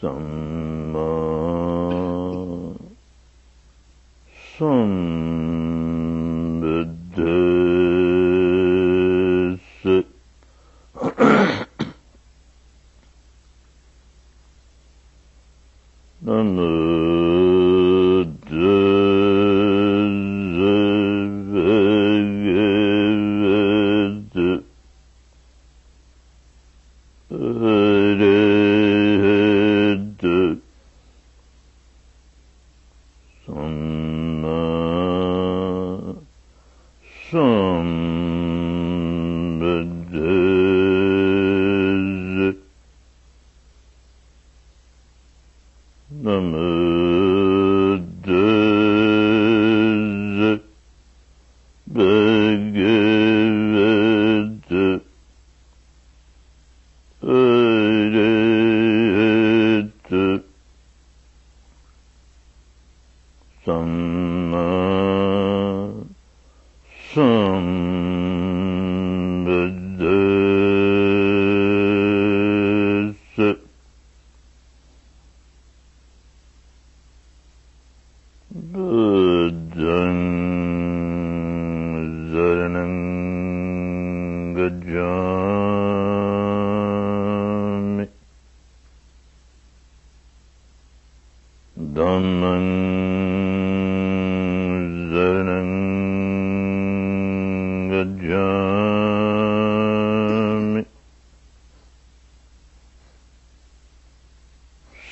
Samma Sambuddhassa Namo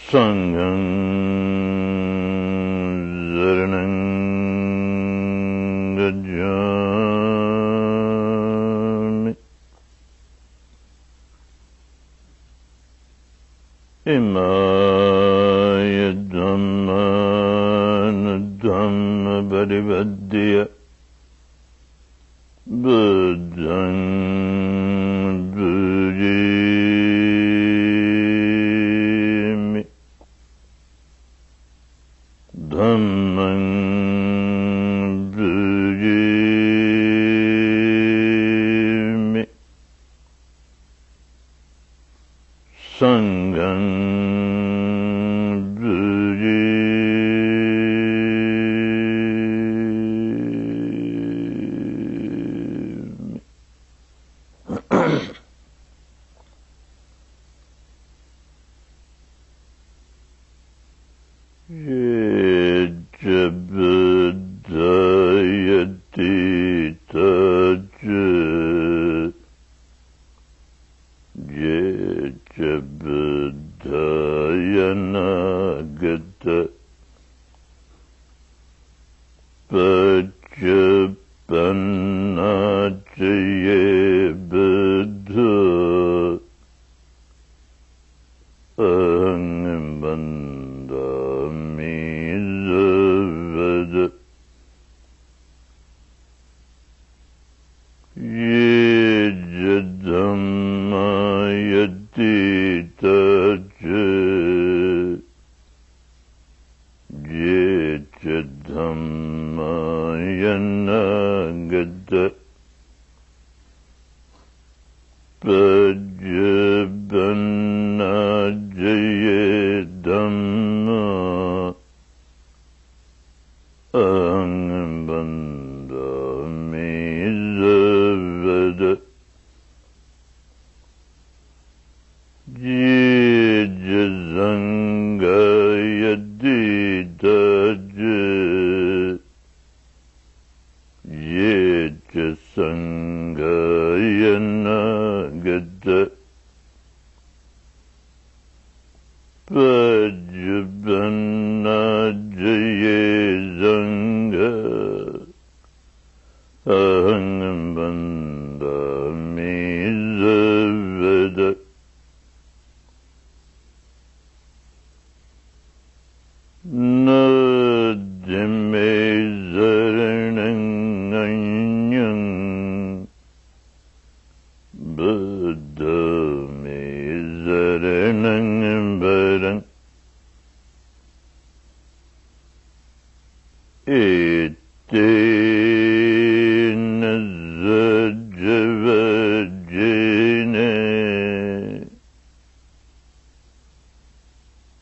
Sangham Saranam Gacchami Imaya Dhammana Dhamma Parivaddiya Buddhaṃ Pujimi Dhammaṃ Pujimi Sangham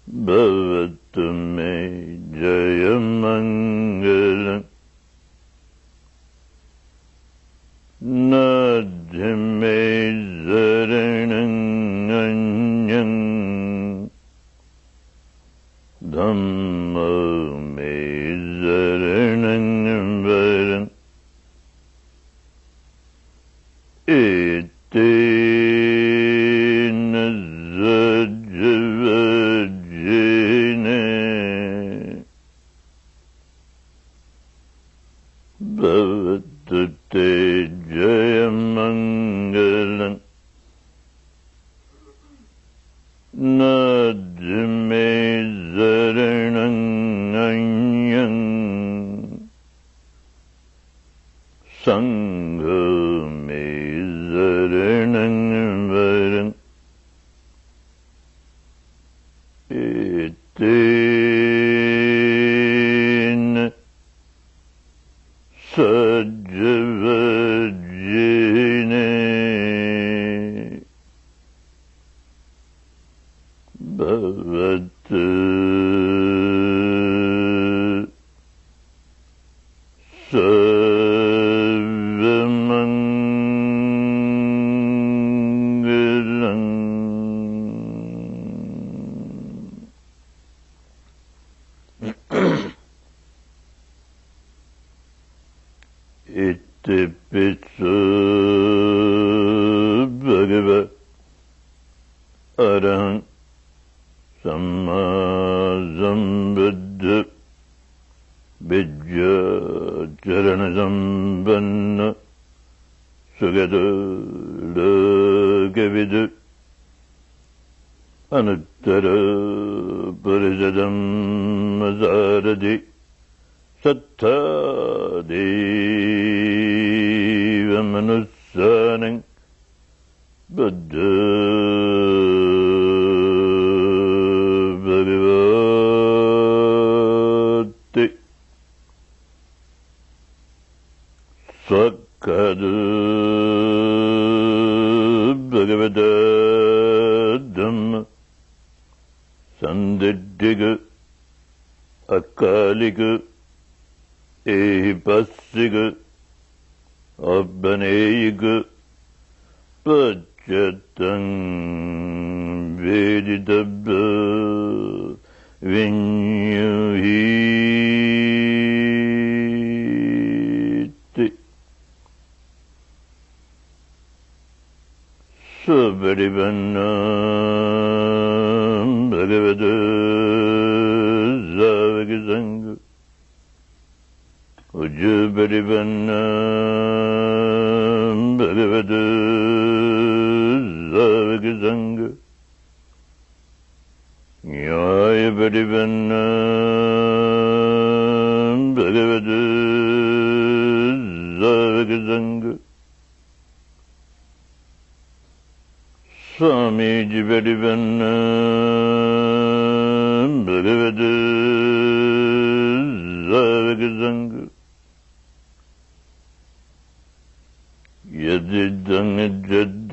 bhavatu me jayamangalam nadhime zarananganyam dhamma me zaranangvaram etena zajavajene bhavatu te jayamangalam nadhime zarananganyam sangha me zaranangvaram etena sajavajene bhavatu sarvamangalam Itipitsu bhagava arahant samma sambuddha vidya charana sampanna sugata lokavidu anuttara parisadam asarati sattadeva manussanang buddha bhagavati sakkadu bhagavata dhamma sandiddiga akkalika VIPASSIga abhaneyiga pachatang veditavya vinyuhiti sabarivanam bhagavata savagasanga Ujjabarivanam bhagavata savagasanga Nyayabarivanam bhagavata savagasanga Swamijibarivanam bhagavata savagasanga Yadidang jaddari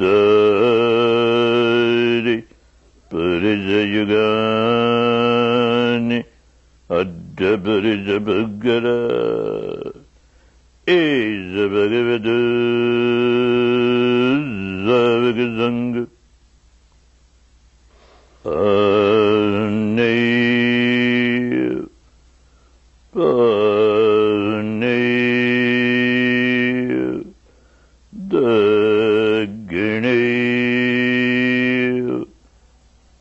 parijayugani adda parijabhagara eza bhagavata savagasanga paneya paneya Dagganeya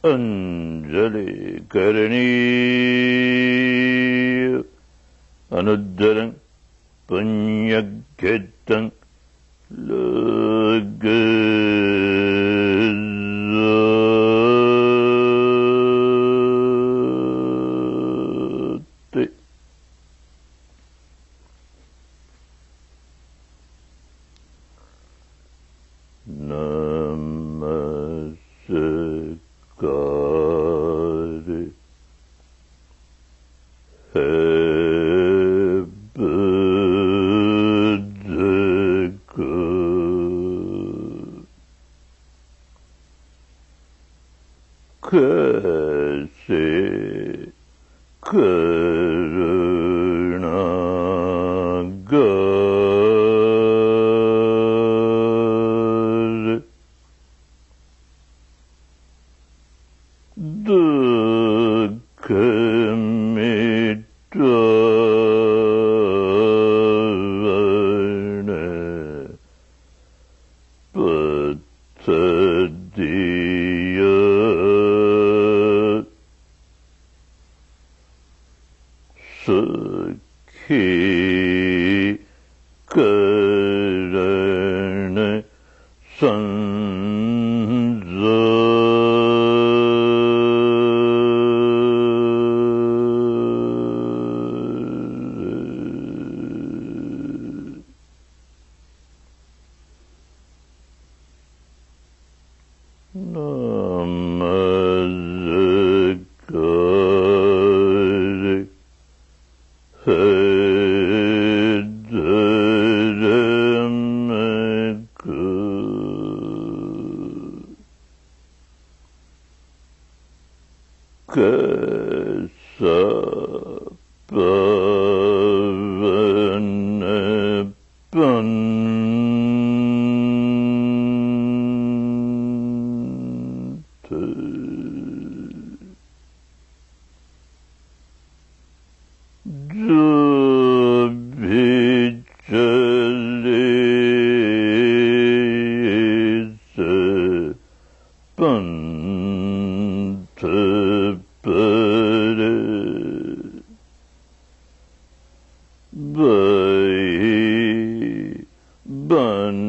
Anjali Karaniya Anuddarang Panyaggetang Lagazati Namaskari Buddhaka कैसे करना गर दुख मिटावन पथ दिया सखी करण नमस्कार धर्म को कैसा पावन पंथ जो भी चले इस पंथ पर वही बन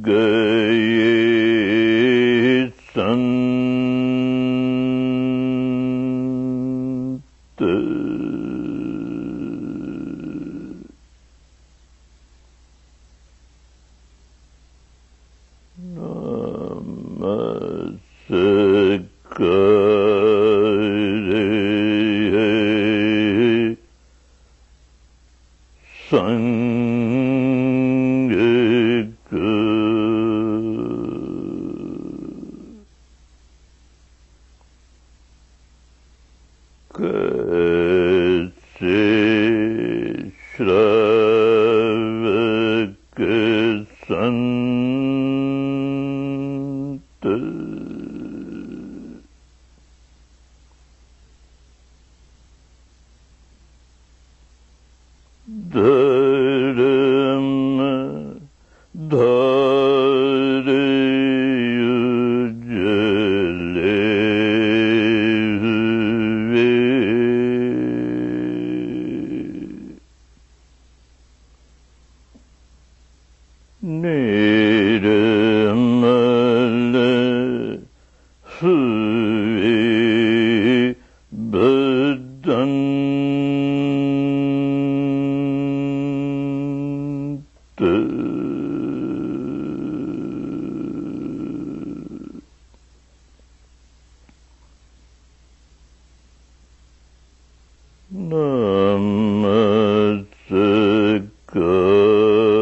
गए संत नमस्कार संग को कैसे श्रावक संत धर्म धारे उजले हुए निर्मल हुए बदन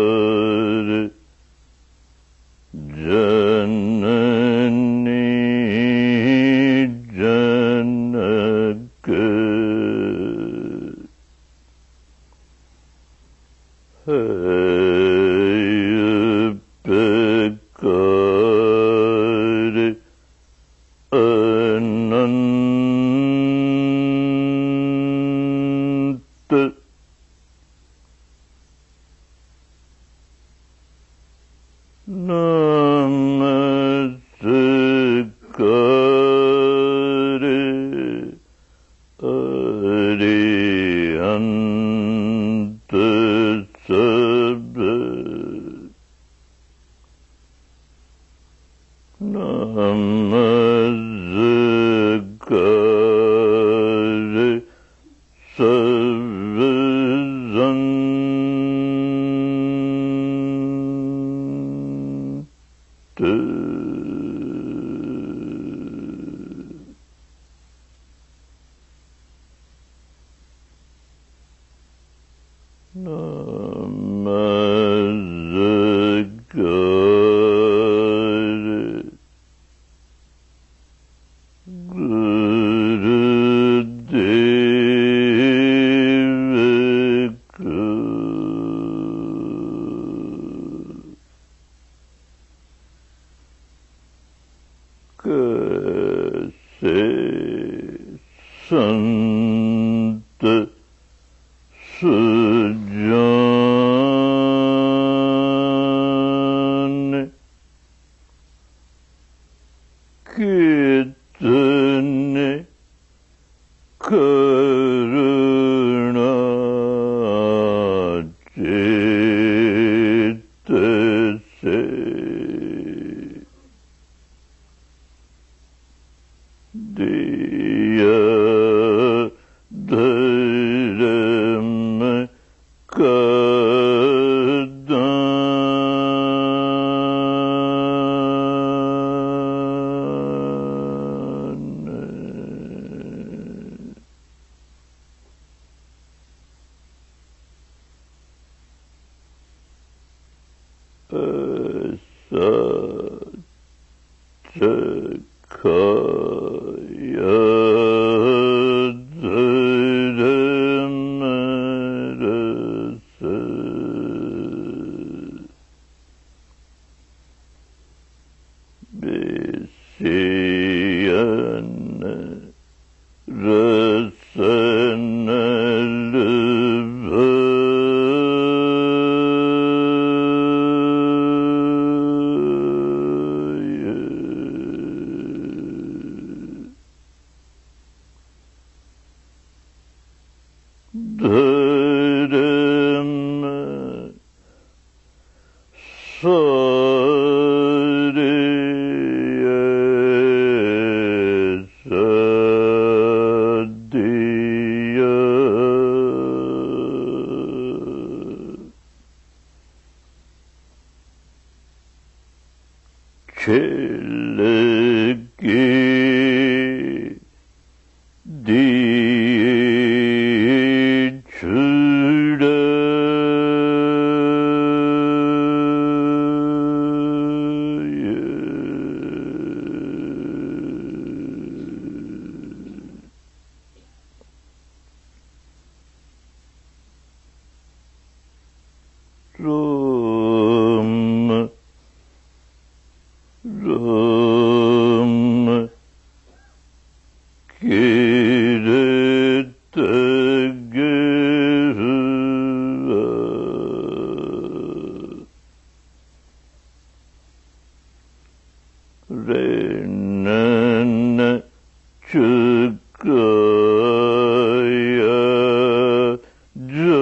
नमस्कार जननी जनक है उपकार अनंत नमस्कार अरिहंत सब नमस्कार सब संत नमस्कार संत सुजान कितने करुणा चित्त से दिया धर्म का चखाया धर्म रस बेसियन रसन धर्म सारे ऐसा दिया छिल के दिए छुड़ा रोम रोम किरत हुआ रेनन चुकाया जो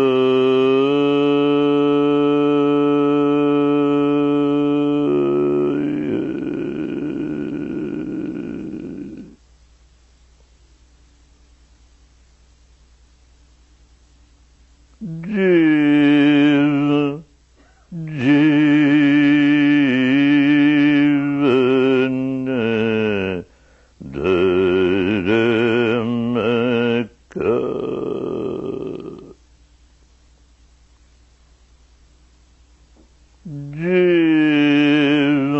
जीव जीवन धर्म का जीव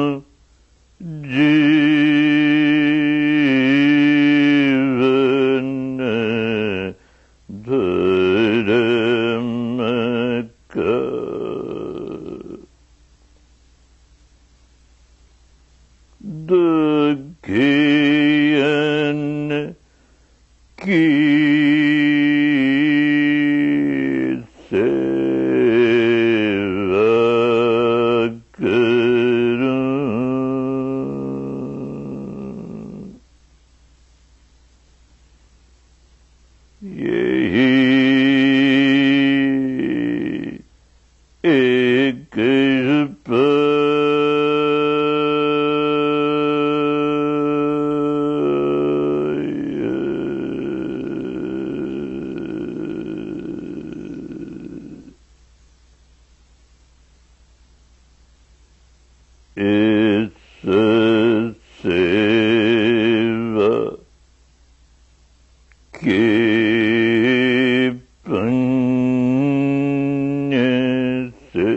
जीवन धर्म का दुखियन की सेवा करूं यही एक इस सेवा के पुण्य से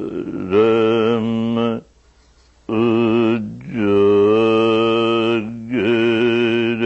धर्म उजागर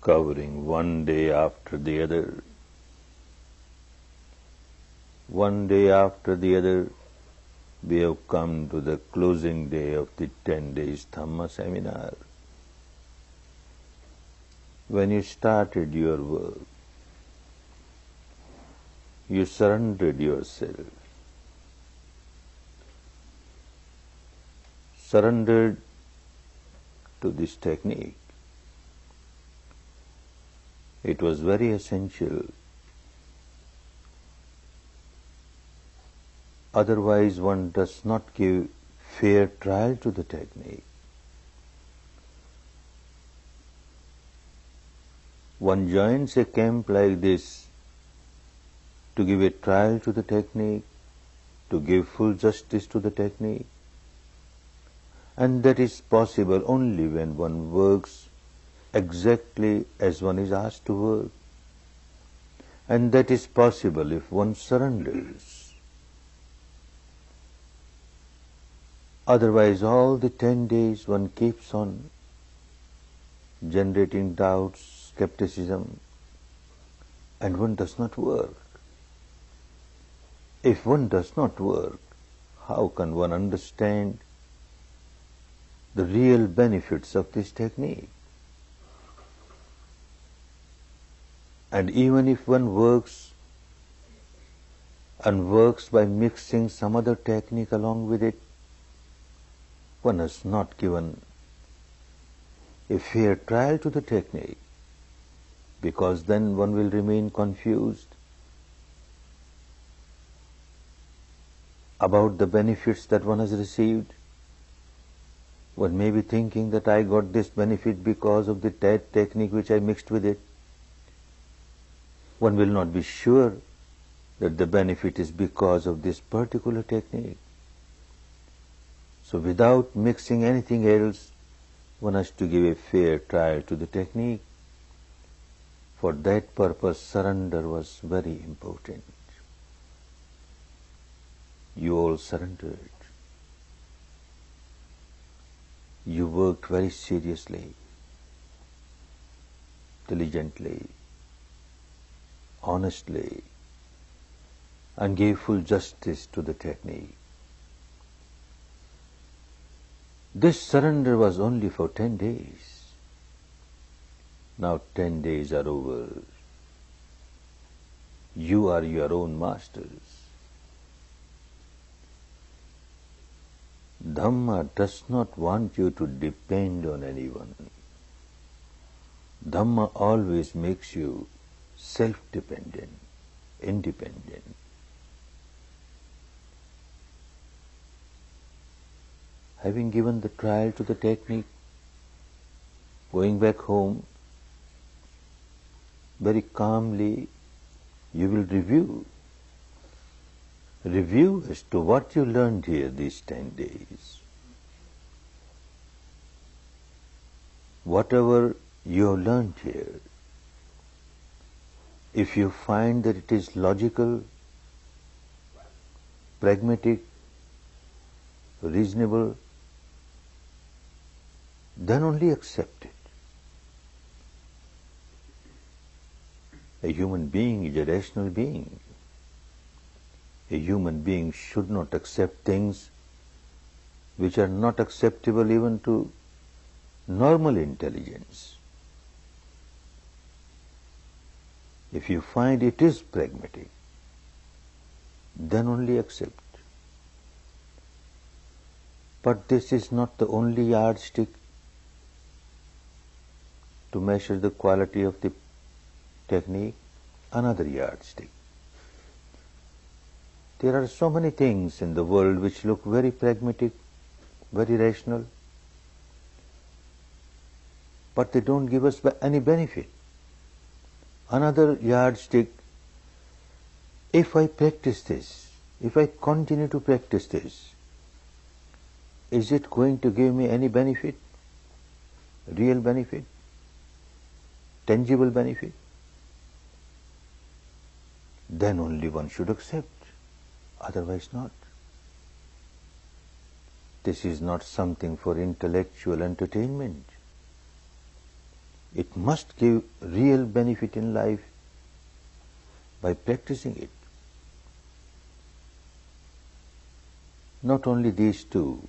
Covering one day after the other. One day after the other, we have come to the closing day of the 10 days Dhamma seminar. When you started your work, you surrendered yourself, surrendered to this technique. It was very essential. Otherwise, one does not give fair trial to the technique. One joins a camp like this to give a trial to the technique, to give full justice to the technique. And that is possible only when one works exactly as one is asked to work. And that is possible if one surrenders. Otherwise, all the 10 days one keeps on generating doubts, skepticism, and one does not work. If one does not work, how can one understand the real benefits of this technique? And even if one works and works by mixing some other technique along with it, one has not given a fair trial to the technique, because then one will remain confused about the benefits that one has received. One may be thinking that I got this benefit because of the technique which I mixed with it. One will not be sure that the benefit is because of this particular technique. So without mixing anything else, one has to give a fair trial to the technique. For that purpose, surrender was very important. You all surrendered. You worked very seriously, diligently, honestly, and gave full justice to the technique. This surrender was only for 10 days. Now 10 days are over. You are your own masters. Dhamma does not want you to depend on anyone. Dhamma always makes you self-dependent, independent. Having given the trial to the technique, going back home, very calmly, you will review as to what you learned here these 10 days. Whatever you have learned here, if you find that it is logical, pragmatic, reasonable, then only accept it. A human being is a rational being. A human being should not accept things which are not acceptable even to normal intelligence. If you find it is pragmatic, then only accept. But this is not the only yardstick to measure the quality of the technique. Another yardstick. There are so many things in the world which look very pragmatic, very rational, but they don't give us any benefit. Another yardstick, if I practice this, if I continue to practice this, is it going to give me any benefit? Real benefit? Tangible benefit? Then only one should accept, otherwise not. This is not something for intellectual entertainment. It must give real benefit in life by practicing it. Not only these two,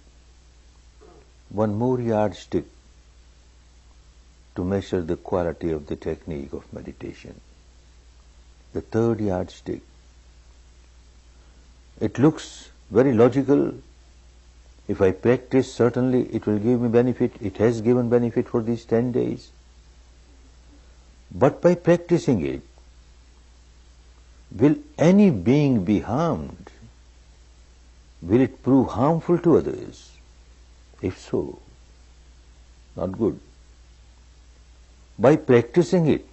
one more yardstick to measure the quality of the technique of meditation. The third yardstick. It looks very logical. If I practice, certainly it will give me benefit. It has given benefit for these 10 days. But by practicing it, will any being be harmed? Will it prove harmful to others? If so, not good. By practicing it,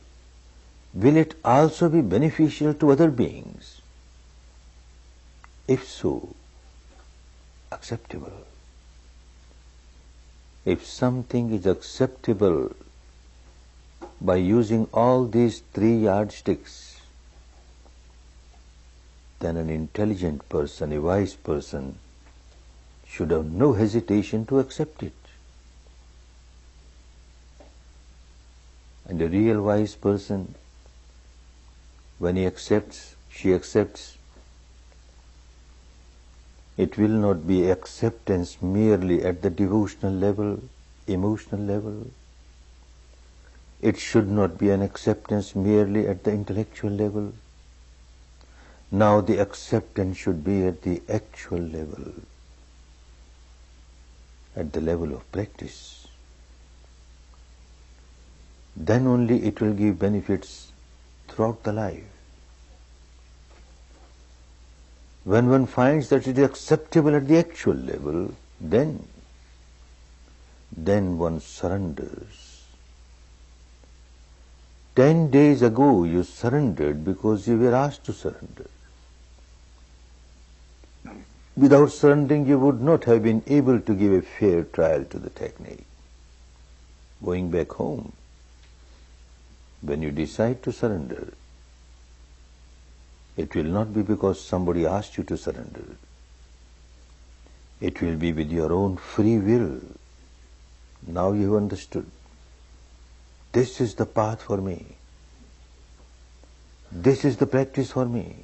will it also be beneficial to other beings? If so, acceptable. If something is acceptable by using all these three yardsticks, then an intelligent person, a wise person, should have no hesitation to accept it. And a real wise person, when he accepts, she accepts, it will not be acceptance merely at the devotional level, emotional level. It should not be an acceptance merely at the intellectual level. Now the acceptance should be at the actual level, at the level of practice. Then only it will give benefits throughout the life. When one finds that it is acceptable at the actual level, then one surrenders. 10 days ago you surrendered because you were asked to surrender. Without surrendering, you would not have been able to give a fair trial to the technique. Going back home, when you decide to surrender, it will not be because somebody asked you to surrender. It will be with your own free will. Now you have understood. This is the path for me. This is the practice for me.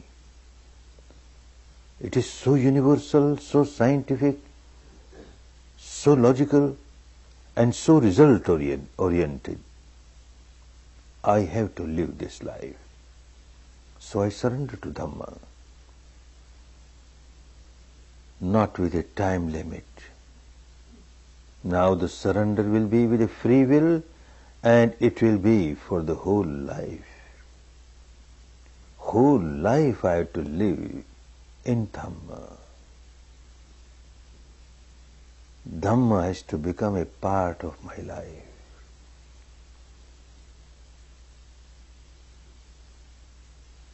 It is so universal, so scientific, so logical, and so result-oriented. I have to live this life. So I surrender to Dhamma. Not with a time limit. Now the surrender will be with a free will, and it will be for the whole life. Whole life I have to live in Dhamma. Dhamma has to become a part of my life.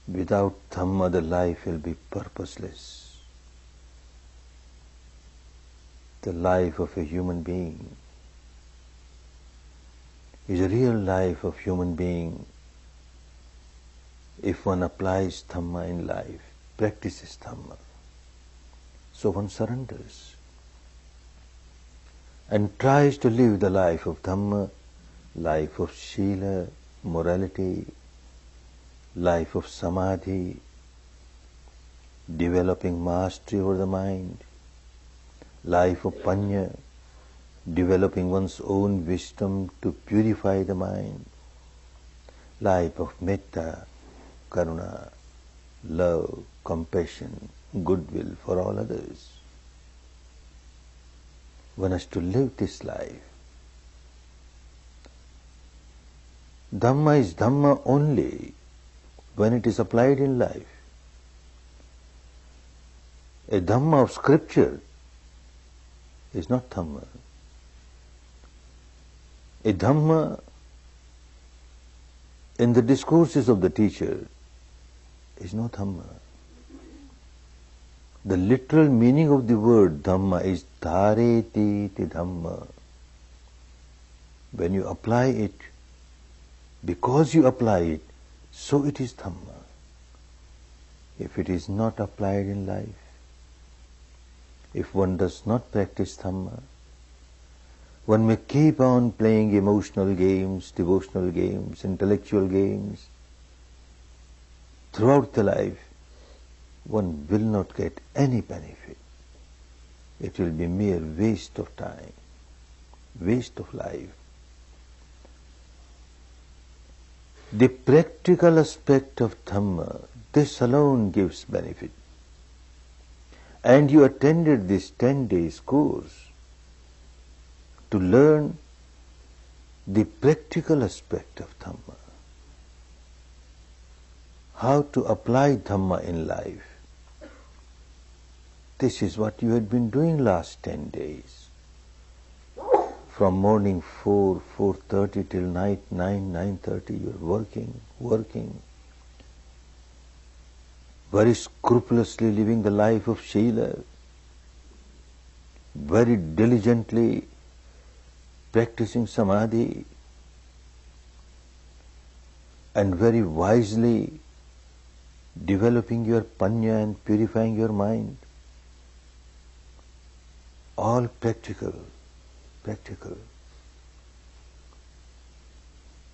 Without Dhamma, the life will be purposeless. The life of a human being is a real life of human being if one applies Dhamma in life, practices Dhamma. So one surrenders and tries to live the life of Dhamma, life of Shila, morality, life of Samadhi, developing mastery over the mind, life of Panya, developing one's own wisdom to purify the mind, life of Metta, Karuna, love, compassion, goodwill for all others. One has to live this life. Dhamma is Dhamma only when it is applied in life. A Dhamma of scripture is not Dhamma. A Dhamma in the discourses of the teacher is no Dhamma. The literal meaning of the word Dhamma is Dhareti ti Dhamma. When you apply it, because you apply it, so it is Dhamma. If it is not applied in life, if one does not practice Dhamma, one may keep on playing emotional games, devotional games, intellectual games. Throughout the life, one will not get any benefit. It will be mere waste of time, waste of life. The practical aspect of Dhamma, this alone gives benefit. And you attended this 10 days course to learn the practical aspect of Dhamma. How to apply Dhamma in life. This is what you had been doing last 10 days. From morning 4, 4:30 till night 9, 9:30, you are working. Very scrupulously living the life of Shila. Very diligently practicing Samadhi. And very wisely developing your Panya and purifying your mind. All practical.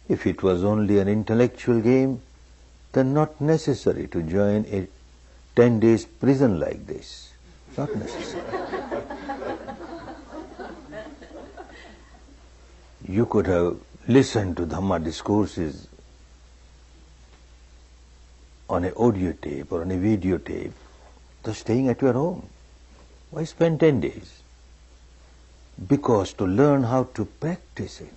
If it was only an intellectual game, then not necessary to join a 10 days prison like this. Not necessary. You could have listened to Dhamma discourses on an audio tape or on a video tape, just staying at your home. Why spend 10 days? Because to learn how to practice it.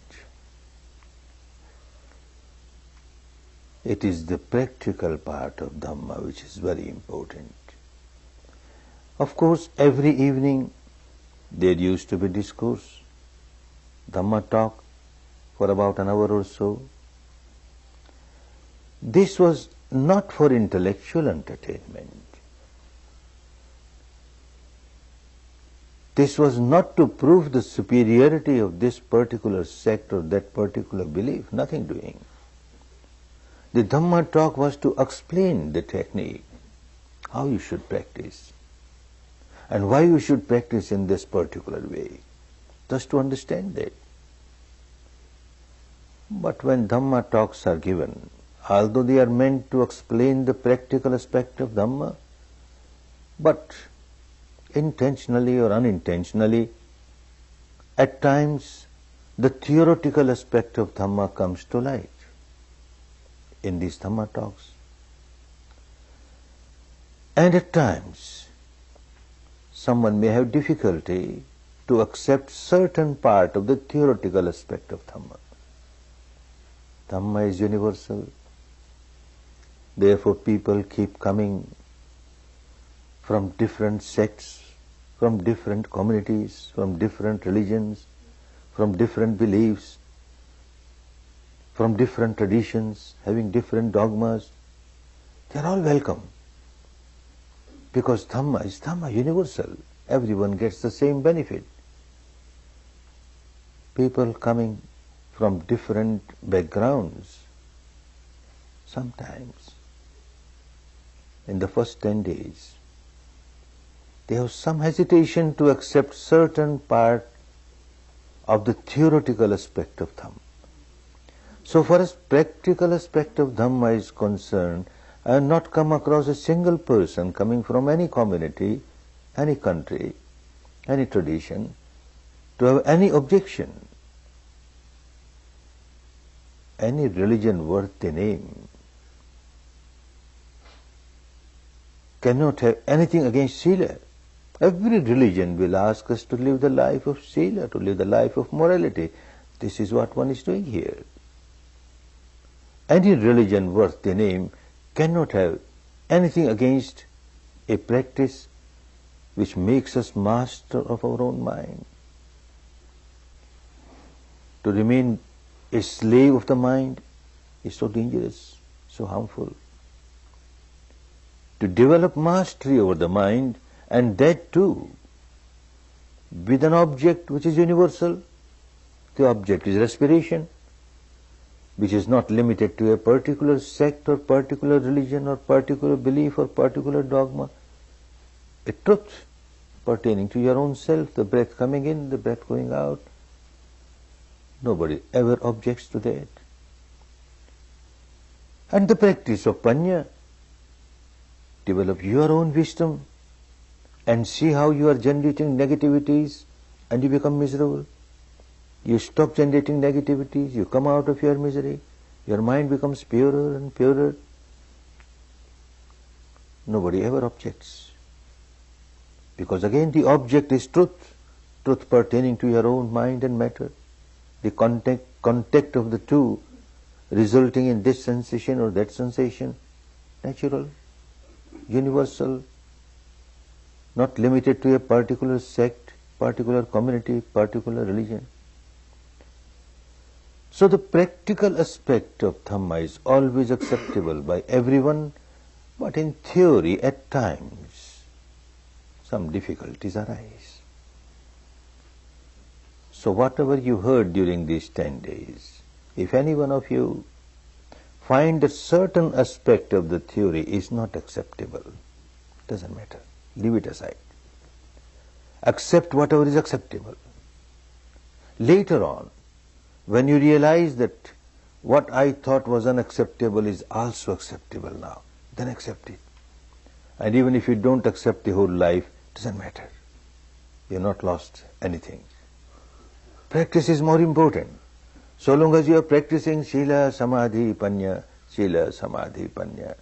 It is the practical part of Dhamma which is very important. Of course, every evening there used to be discourse, Dhamma talk for about an hour or so. This was not for intellectual entertainment. This was not to prove the superiority of this particular sect or that particular belief, nothing doing. The Dhamma talk was to explain the technique, how you should practice, and why you should practice in this particular way, just to understand that. But when Dhamma talks are given, although they are meant to explain the practical aspect of Dhamma, but intentionally or unintentionally, at times the theoretical aspect of Dhamma comes to light in these Dhamma talks. And at times someone may have difficulty to accept certain part of the theoretical aspect of Dhamma. Dhamma is universal. Therefore people keep coming from different sects, from different communities, from different religions, from different beliefs, from different traditions, having different dogmas. They are all welcome. Because Dhamma is Dhamma, universal. Everyone gets the same benefit. People coming from different backgrounds, sometimes in the first 10 days, they have some hesitation to accept certain part of the theoretical aspect of Dhamma. So far as practical aspect of Dhamma is concerned, I have not come across a single person coming from any community, any country, any tradition, to have any objection. Any religion worth the name cannot have anything against Sila. Every religion will ask us to live the life of Sila, to live the life of morality. This is what one is doing here. Any religion worth the name cannot have anything against a practice which makes us master of our own mind. To remain a slave of the mind is so dangerous, so harmful. To develop mastery over the mind, and that too with an object which is universal. The object is respiration, which is not limited to a particular sect or particular religion or particular belief or particular dogma. A truth pertaining to your own self, the breath coming in, the breath going out. Nobody ever objects to that. And the practice of panya, develop your own wisdom and see how you are generating negativities and you become miserable. You stop generating negativities, you come out of your misery, your mind becomes purer and purer. Nobody ever objects. Because again the object is truth, truth pertaining to your own mind and matter. The contact of the two resulting in this sensation or that sensation, natural, universal, not limited to a particular sect, particular community, particular religion. So the practical aspect of Dhamma is always acceptable by everyone, but in theory at times some difficulties arise. So whatever you heard during these 10 days, if any one of you find a certain aspect of the theory is not acceptable, doesn't matter, leave it aside. Accept whatever is acceptable. Later on, when you realize that what I thought was unacceptable is also acceptable now, then accept it. And even if you don't accept the whole life, doesn't matter. You have not lost anything. Practice is more important. So long as you are practicing Sila, Samadhi, Panya, Sila, Samadhi, Panya,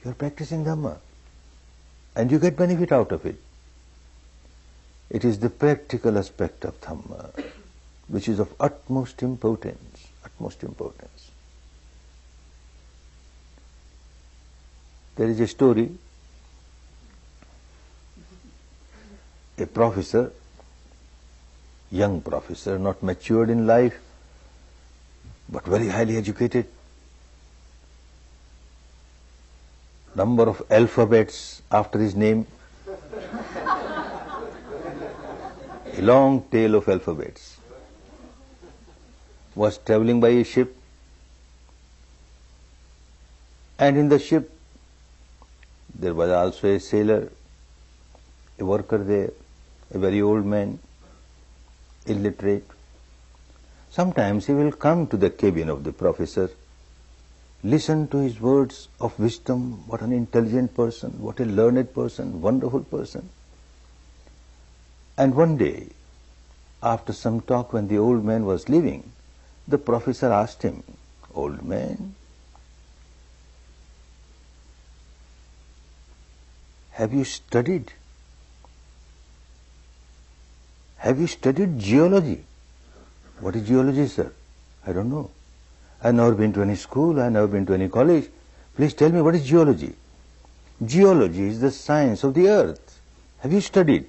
you are practicing Dhamma. And you get benefit out of it. It is the practical aspect of Dhamma which is of utmost importance, utmost importance. There is a story, a professor, young professor, not matured in life, but very highly educated, number of alphabets after his name. a long tail of alphabets, was traveling by a ship, and in the ship there was also a sailor, a worker there, a very old man, illiterate. Sometimes he will come to the cabin of the professor, listen to his words of wisdom, what an intelligent person, what a learned person, wonderful person. And one day, after some talk when the old man was leaving, the professor asked him, "Old man, have you studied geology?" "What is geology, sir?" "I don't know. I've never been to any school, I've never been to any college. Please tell me, what is geology?" "Geology is the science of the earth. Have you studied?"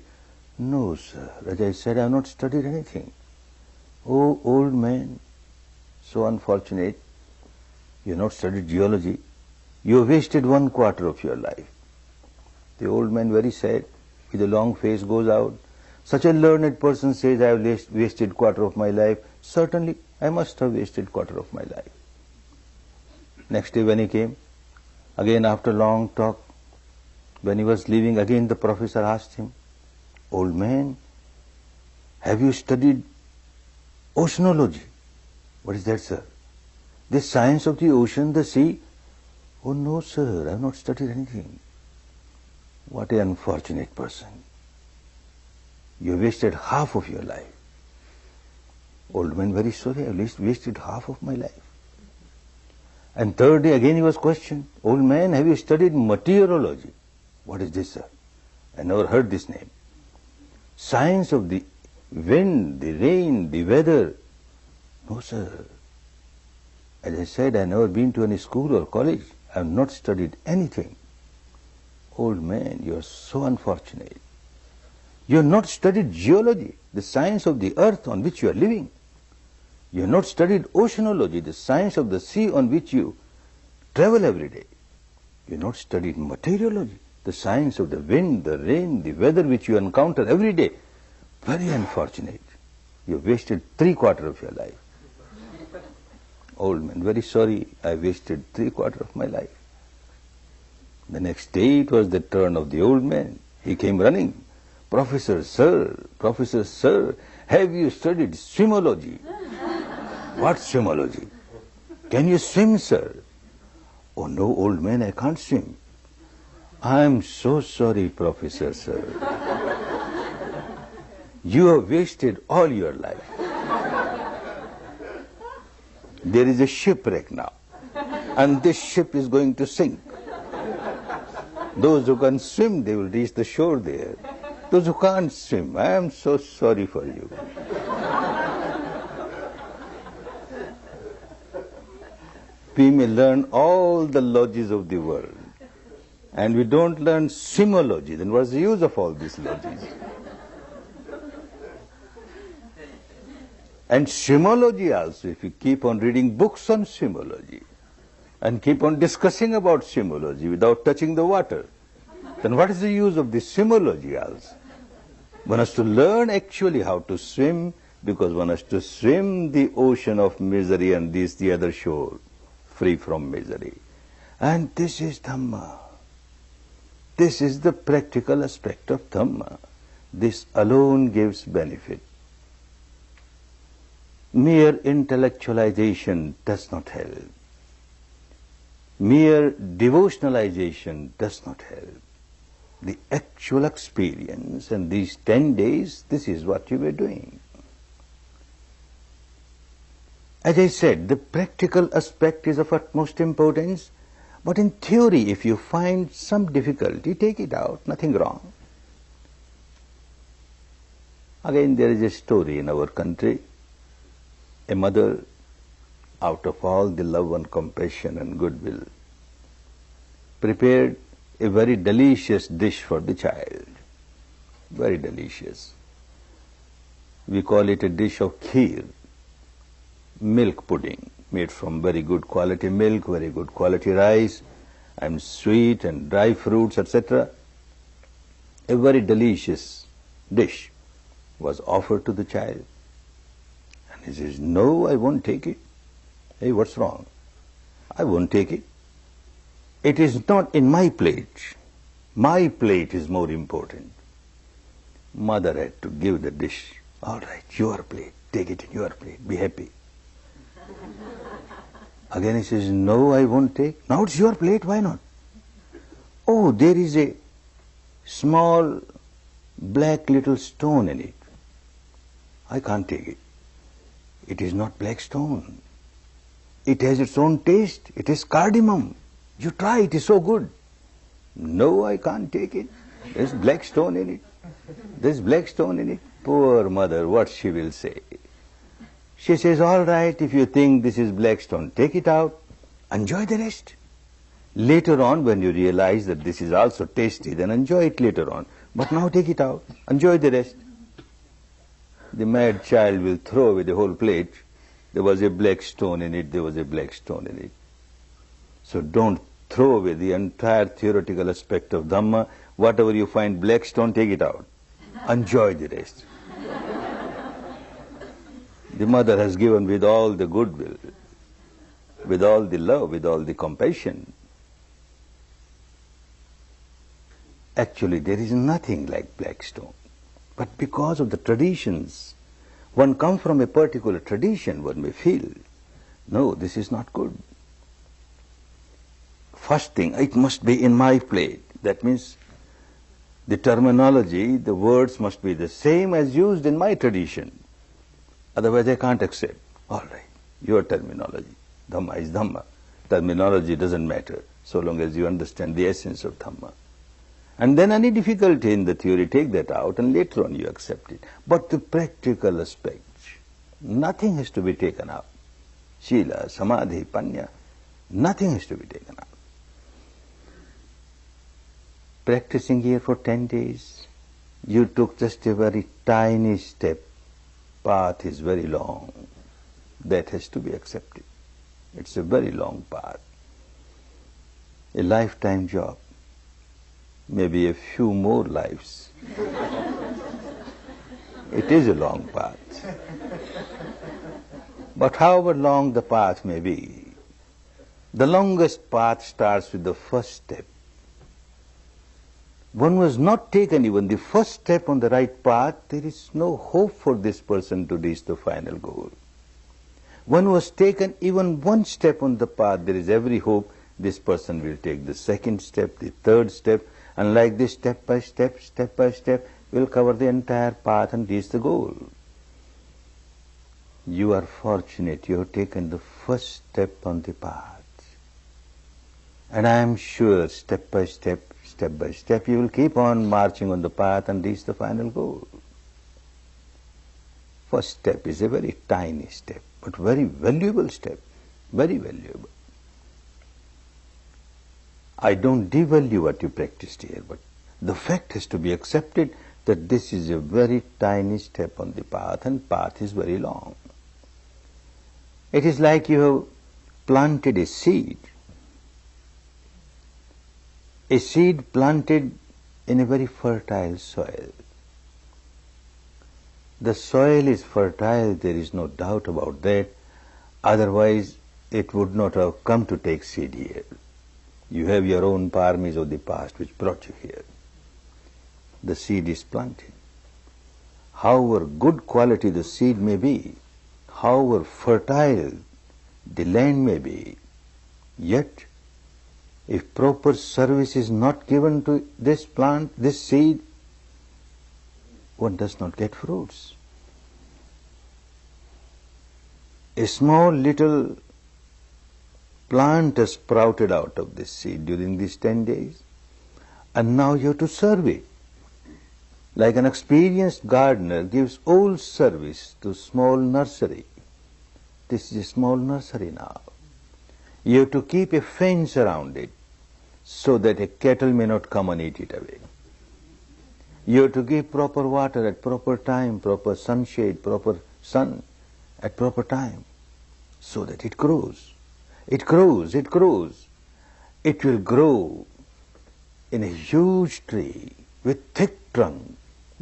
"No, sir. As I said, I have not studied anything." "Oh, old man, so unfortunate. You have not studied geology. You have wasted 1/4 of your life." The old man, very sad, with a long face, goes out. Such a learned person says, "I have wasted 1/4 of my life." Certainly, I must have wasted 1/4 of my life. Next day when he came, again after long talk, when he was leaving, again the professor asked him, "Old man, have you studied oceanology?" "What is that, sir?" "The science of the ocean, the sea." "Oh no, sir, I have not studied anything." What an unfortunate person. You wasted half of your life. Old man, very sorry, I have wasted half of my life. And third day again he was questioned, "Old man, have you studied meteorology?" "What is this, sir? I never heard this name." "Science of the wind, the rain, the weather." "No, sir. As I said, I have never been to any school or college. I have not studied anything." "Old man, you are so unfortunate. You have not studied geology, the science of the earth on which you are living. You have not studied oceanology, the science of the sea on which you travel every day. You have not studied meteorology, the science of the wind, the rain, the weather which you encounter every day. Very unfortunate. You have wasted 3/4 of your life." "Old man, very sorry, I wasted 3/4 of my life." The next day it was the turn of the old man. He came running. Professor, sir, have you studied swimology?" "What swimology? Can you swim, sir?" "Oh no, old man, I can't swim." "I am so sorry, Professor, sir. You have wasted all your life. There is a shipwreck now, and this ship is going to sink. Those who can swim, they will reach the shore there. Those who can't swim, I am so sorry for you." We may learn all the logies of the world, and we don't learn swimology, then what's the use of all these logies? And swimology also, if you keep on reading books on swimology and keep on discussing about swimology without touching the water, then what is the use of this swimology also? One has to learn actually how to swim, because one has to swim the ocean of misery and this the other shore, free from misery. And this is Dhamma. This is the practical aspect of Dhamma. This alone gives benefit. Mere intellectualization does not help. Mere devotionalization does not help. The actual experience, and these 10 days, this is what you were doing. As I said, the practical aspect is of utmost importance, but in theory, if you find some difficulty, take it out, nothing wrong. Again, there is a story in our country. A mother, out of all the love and compassion and goodwill, prepared a very delicious dish for the child. Very delicious. We call it a dish of kheer, milk pudding, made from very good quality milk, very good quality rice, and sweet and dry fruits, etc. A very delicious dish. was offered to the child. And he says, no, I won't take it. Hey, what's wrong? I won't take it. It is not in my plate. My plate is more important. Mother had to give the dish. All right, your plate. Take it in your plate. Be happy. Again he says, no, I won't take. Now it's your plate, why not? Oh, there is a small black little stone in it. I can't take it. It is not black stone. It has its own taste. It is cardamom. You try, it is so good. No, I can't take it. There's black stone in it. There's black stone in it. Poor mother, what she will say? She says, all right, if you think this is black stone, take it out. Enjoy the rest. Later on, when you realize that this is also tasty, then enjoy it later on. But now take it out. Enjoy the rest. The mad child will throw away the whole plate. There was a black stone in it. There was a black stone in it. So don't throw away the entire theoretical aspect of Dhamma. Whatever you find black stone, take it out. Enjoy the rest. The mother has given with all the goodwill, with all the love, with all the compassion. Actually, there is nothing like black stone. But because of the traditions, one comes from a particular tradition, one may feel, no, this is not good. First thing, it must be in my plate. That means the terminology, the words must be the same as used in my tradition. Otherwise I can't accept. All right, your terminology. Dhamma is Dhamma. Terminology doesn't matter so long as you understand the essence of Dhamma. And then any difficulty in the theory, take that out and later on you accept it. But the practical aspects, nothing has to be taken out. Shila, Samadhi, Panya, nothing has to be taken out. Practicing here for 10 days, you took just a very tiny step. Path is very long. That has to be accepted. It's a very long path. A lifetime job. Maybe a few more lives. It is a long path. But however long the path may be, the longest path starts with the first step. One was not taken even the first step on the right path, there is no hope for this person to reach the final goal. One was taken even one step on the path, there is every hope this person will take the second step, the third step, and like this step by step, will cover the entire path and reach the goal. You are fortunate, you have taken the first step on the path. And I am sure step by step, you will keep on marching on the path and reach the final goal. First step is a very tiny step, but very valuable step, very valuable. I don't devalue what you practiced here, but the fact has to be accepted that this is a very tiny step on the path, and path is very long. It is like you have planted a seed planted in a very fertile soil. The soil is fertile, there is no doubt about that, otherwise it would not have come to take seed here. You have your own paramis of the past which brought you here. The seed is planted. However good quality the seed may be, however fertile the land may be, yet if proper service is not given to this plant, this seed, one does not get fruits. A small little plant has sprouted out of this seed during these 10 days, and now you have to serve it. Like an experienced gardener gives all service to small nursery. This is a small nursery now. You have to keep a fence around it so that a cattle may not come and eat it away. You have to give proper water at proper time, proper sunshade, proper sun at proper time, so that it grows. It grows, it grows. It will grow in a huge tree with thick trunk,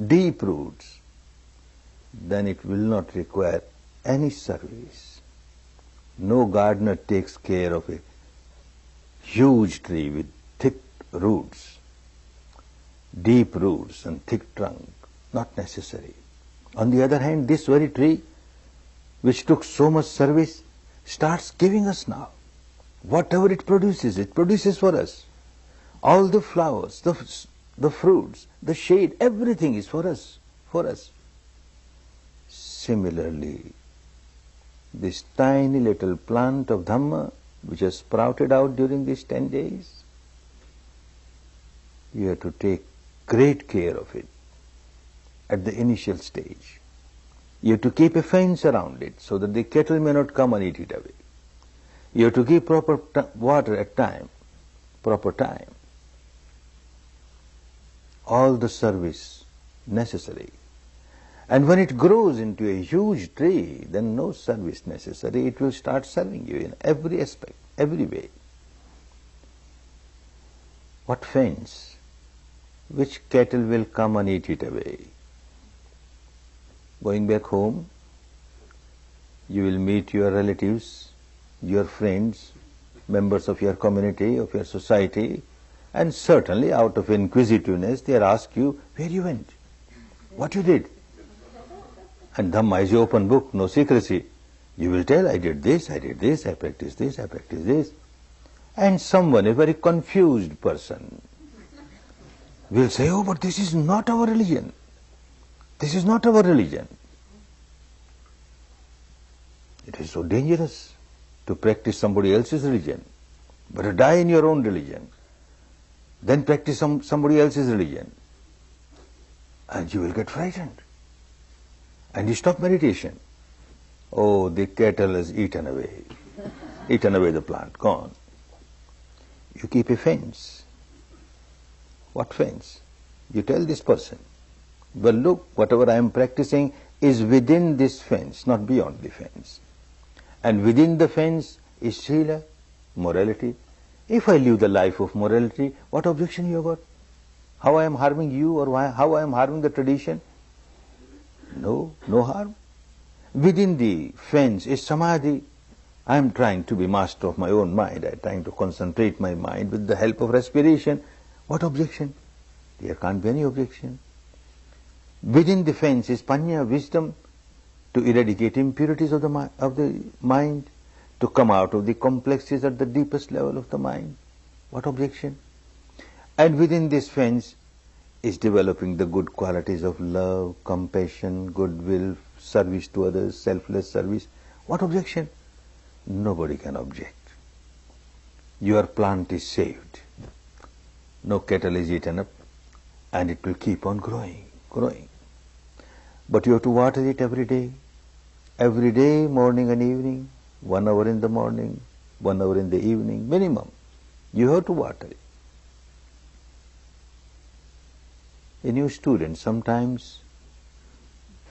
deep roots. then it will not require any service. No gardener takes care of a huge tree with thick roots, deep roots and thick trunk. Not necessary. On the other hand, this very tree, which took so much service, starts giving us now. Whatever it produces for us. All the flowers, the fruits, the shade, everything is for us. Similarly, this tiny little plant of Dhamma, which has sprouted out during these 10 days, you have to take great care of it at the initial stage. You have to keep a fence around it so that the cattle may not come and eat it away. You have to give proper water at proper time. All the service necessary. And when it grows into a huge tree, then no service necessary. It will start serving you in every aspect, every way. What fence? Which cattle will come and eat it away? Going back home, you will meet your relatives, your friends, members of your community, of your society, and certainly out of inquisitiveness they'll ask you where you went, what you did. And Dhamma is the open book, no secrecy. You will tell, I did this, I practiced this, I practiced this. And someone, a very confused person, will say, oh, but this is not our religion. This is not our religion. It is so dangerous to practice somebody else's religion. Better die in your own religion. Then practice somebody else's religion. And you will get frightened. And you stop meditation. Oh, the cattle has eaten away the plant, gone. You keep a fence. What fence? You tell this person, well, look, whatever I am practicing is within this fence, not beyond the fence. And within the fence is Sila, morality. If I live the life of morality, what objection you have got? How I am harming you or how I am harming the tradition? No harm. Within the fence is Samadhi. I am trying to be master of my own mind. I am trying to concentrate my mind with the help of respiration. What objection? There can't be any objection. Within the fence is Panya, wisdom, to eradicate impurities of the mind, to come out of the complexes at the deepest level of the mind. What objection? And within this fence is developing the good qualities of love, compassion, goodwill, service to others, selfless service. What objection? Nobody can object. Your plant is saved. No cattle is eaten up, and it will keep on growing. But you have to water it every day, morning and evening, 1 hour in the morning, 1 hour in the evening, minimum. You have to water it. A new student sometimes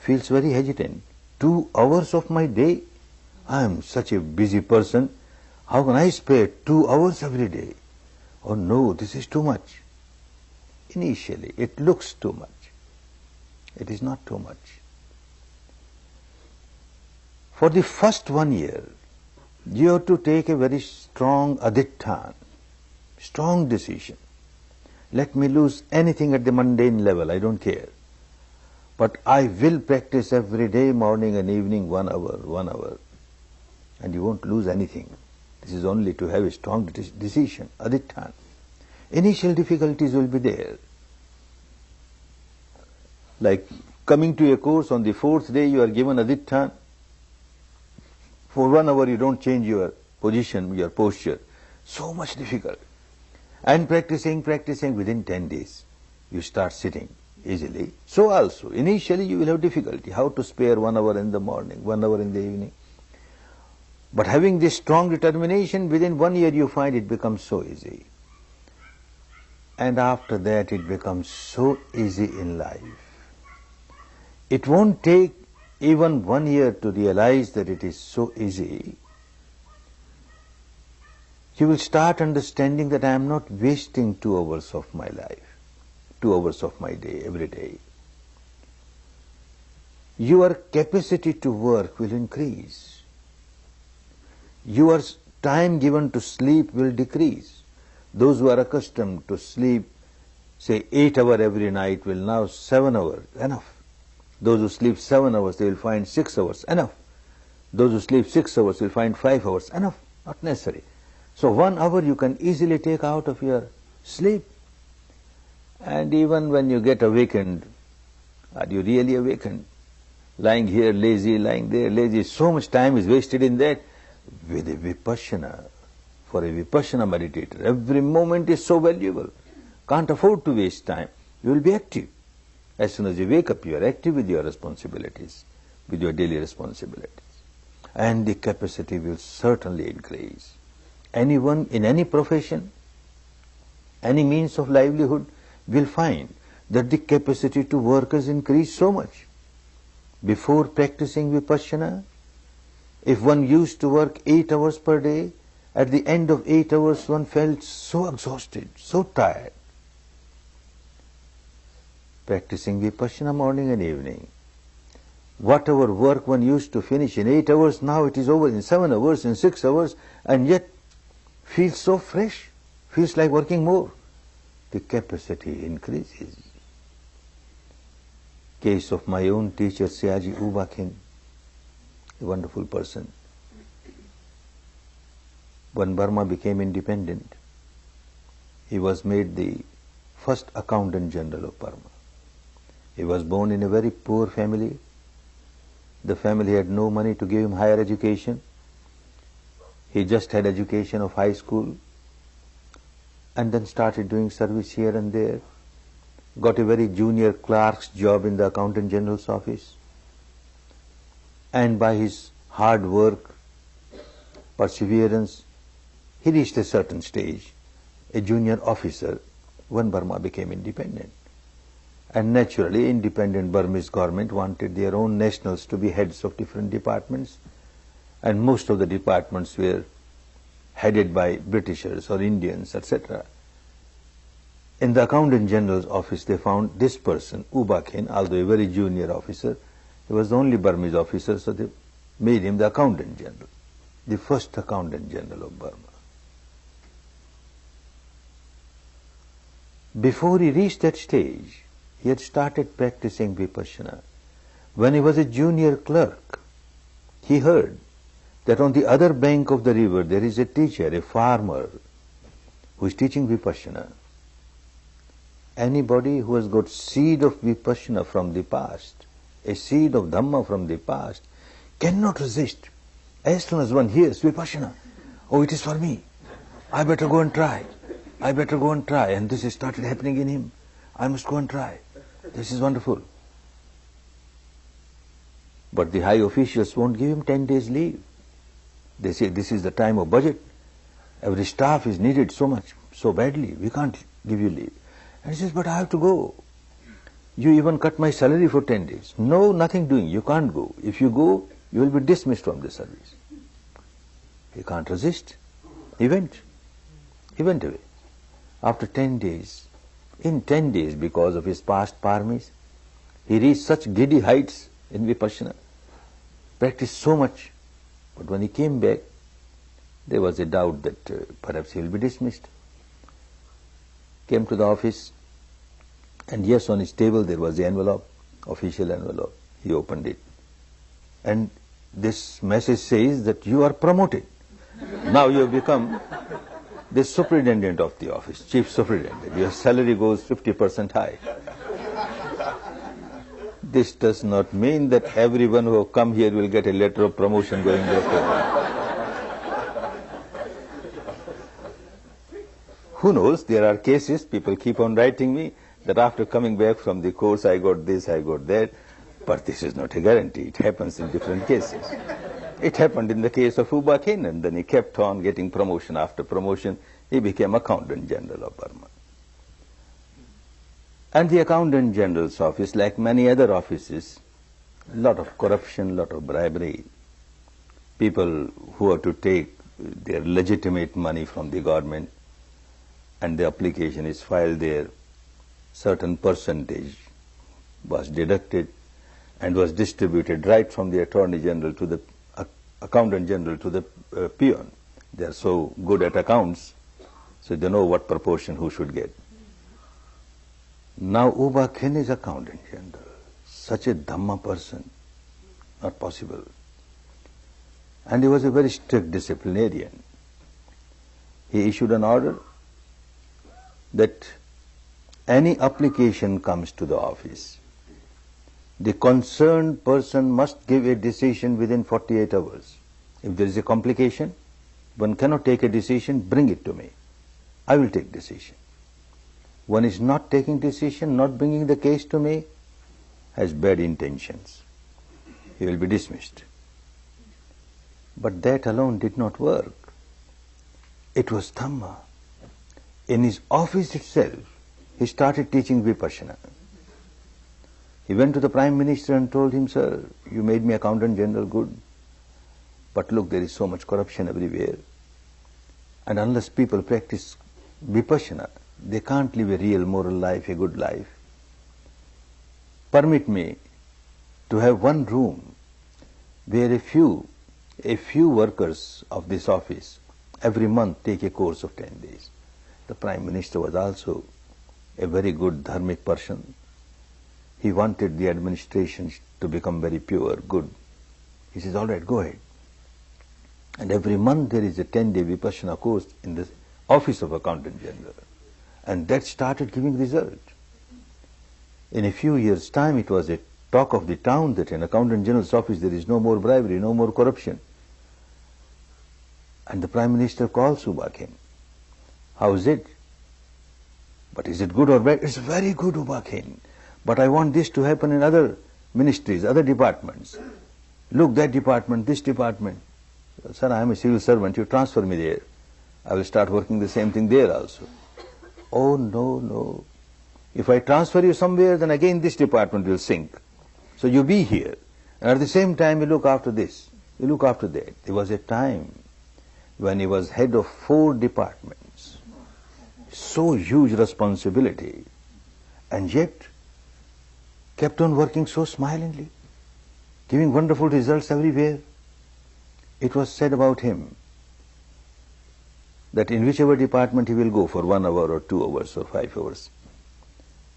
feels very hesitant. 2 hours of my day? I am such a busy person. How can I spare 2 hours every day? Oh no, this is too much. Initially, it looks too much. It is not too much. For the first 1 year, you have to take a very strong adhitthana, strong decision. Let me lose anything at the mundane level, I don't care. But I will practice every day, morning and evening, 1 hour. And you won't lose anything. This is only to have a strong decision, adhitthana. Initial difficulties will be there. Like coming to a course, on the 4th day you are given adhitthana. For 1 hour you don't change your position, your posture. So much difficult. And practicing within 10 days, you start sitting easily. So also, initially you will have difficulty. How to spare 1 hour in the morning, 1 hour in the evening. But having this strong determination, within 1 year you find it becomes so easy. And after that it becomes so easy in life. It won't take even 1 year to realize that it is so easy. You will start understanding that I am not wasting 2 hours of my life, 2 hours of my day, every day. your capacity to work will increase. Your time given to sleep will decrease. Those who are accustomed to sleep, say 8 hours every night, will now 7 hours, enough. Those who sleep 7 hours, they will find 6 hours, enough. Those who sleep 6 hours will find 5 hours, enough, not necessary. So 1 hour you can easily take out of your sleep. And even when you get awakened, are you really awakened? Lying here lazy, lying there lazy, so much time is wasted in that. With a vipassana, for a vipassana meditator, every moment is so valuable. Can't afford to waste time. You will be active. As soon as you wake up, you are active with your responsibilities, with your daily responsibilities. And the capacity will certainly increase. Anyone in any profession, any means of livelihood will find that the capacity to work has increased so much. Before practicing vipassana, if one used to work 8 hours per day, at the end of 8 hours one felt so exhausted, so tired. Practicing vipassana morning and evening, whatever work one used to finish in 8 hours, now it is over in 7 hours, in 6 hours, and yet feels so fresh, feels like working more. The capacity increases. Case of my own teacher, Siaji Ubakin, a wonderful person. When Burma became independent, he was made the first accountant general of Burma. He was born in a very poor family. The family had no money to give him higher education. He just had education of high school and then started doing service here and there. Got a very junior clerk's job in the accountant general's office. And by his hard work, perseverance, he reached a certain stage, a junior officer, when Burma became independent. And naturally, independent Burmese government wanted their own nationals to be heads of different departments, and most of the departments were headed by Britishers or Indians, etc. In the accountant general's office, they found this person, Ubakin, although a very junior officer. He was the only Burmese officer, so they made him the accountant general, the first accountant general of Burma. Before he reached that stage, he had started practicing vipassana. When he was a junior clerk, he heard that on the other bank of the river there is a teacher, a farmer, who is teaching vipassana. Anybody who has got seed of vipassana from the past, a seed of Dhamma from the past, cannot resist. As soon as one hears vipassana, oh, it is for me, I better go and try, I better go and try. And this has started happening in him. I must go and try. This is wonderful. But the high officials won't give him 10 days leave. They say, this is the time of budget. Every staff is needed so much, so badly, we can't give you leave. And he says, but I have to go. You even cut my salary for 10 days. No, nothing doing, you can't go. If you go, you will be dismissed from the service. He can't resist. He went. He went away. After 10 days, in 10 days, because of his past paramis, he reached such giddy heights in vipassana, practiced so much. But when he came back, there was a doubt that perhaps he will be dismissed. Came to the office, and yes, on his table there was the envelope, official envelope. He opened it. And this message says that you are promoted. Now you have become the superintendent of the office, chief superintendent. Your salary goes 50% high. This does not mean that everyone who have come here will get a letter of promotion going there. Who knows? There are cases, people keep on writing me, that after coming back from the course, I got this, I got that. But this is not a guarantee. It happens in different cases. It happened in the case of Ubakin, and then he kept on getting promotion after promotion. He became accountant general of Burma. And the accountant general's office, like many other offices, a lot of corruption, a lot of bribery. People who are to take their legitimate money from the government, and the application is filed there, certain percentage was deducted, and was distributed right from the Attorney General to the Accountant General to the peon. They are so good at accounts, so they know what proportion who should get. Now Uba Khin is Accountant General. Such a Dhamma person, not possible. And he was a very strict disciplinarian. He issued an order that any application comes to the office, the concerned person must give a decision within 48 hours. If there is a complication, one cannot take a decision, bring it to me. I will take decision. One is not taking decision, not bringing the case to me, has bad intentions. He will be dismissed. But that alone did not work. It was Dhamma. In his office itself, he started teaching Vipassana. He went to the Prime Minister and told him, "Sir, you made me Accountant General, good. But look, there is so much corruption everywhere. And unless people practice Vipassana, they can't live a real moral life, a good life. Permit me to have one room where a few workers of this office every month take a course of 10 days. The Prime Minister was also a very good dharmic person. He wanted the administration to become very pure, good. He says, all right, go ahead. And every month there is a 10-day Vipassana course in the office of Accountant General. And that started giving result. In a few years' time, it was a talk of the town that in Accountant General's office there is no more bribery, no more corruption. And the Prime Minister calls Uba Khin. How is it? But is it good or bad? It's very good, Uba Khin. But I want this to happen in other ministries, other departments. Look, that department, this department. Sir, I am a civil servant, you transfer me there. I will start working the same thing there also. Oh, no, no. If I transfer you somewhere, then again this department will sink. So you be here. And at the same time, you look after this, you look after that. There was a time when he was head of 4 departments. So huge responsibility. And yet, kept on working so smilingly, giving wonderful results everywhere. It was said about him that in whichever department he will go for 1 hour or 2 hours or 5 hours,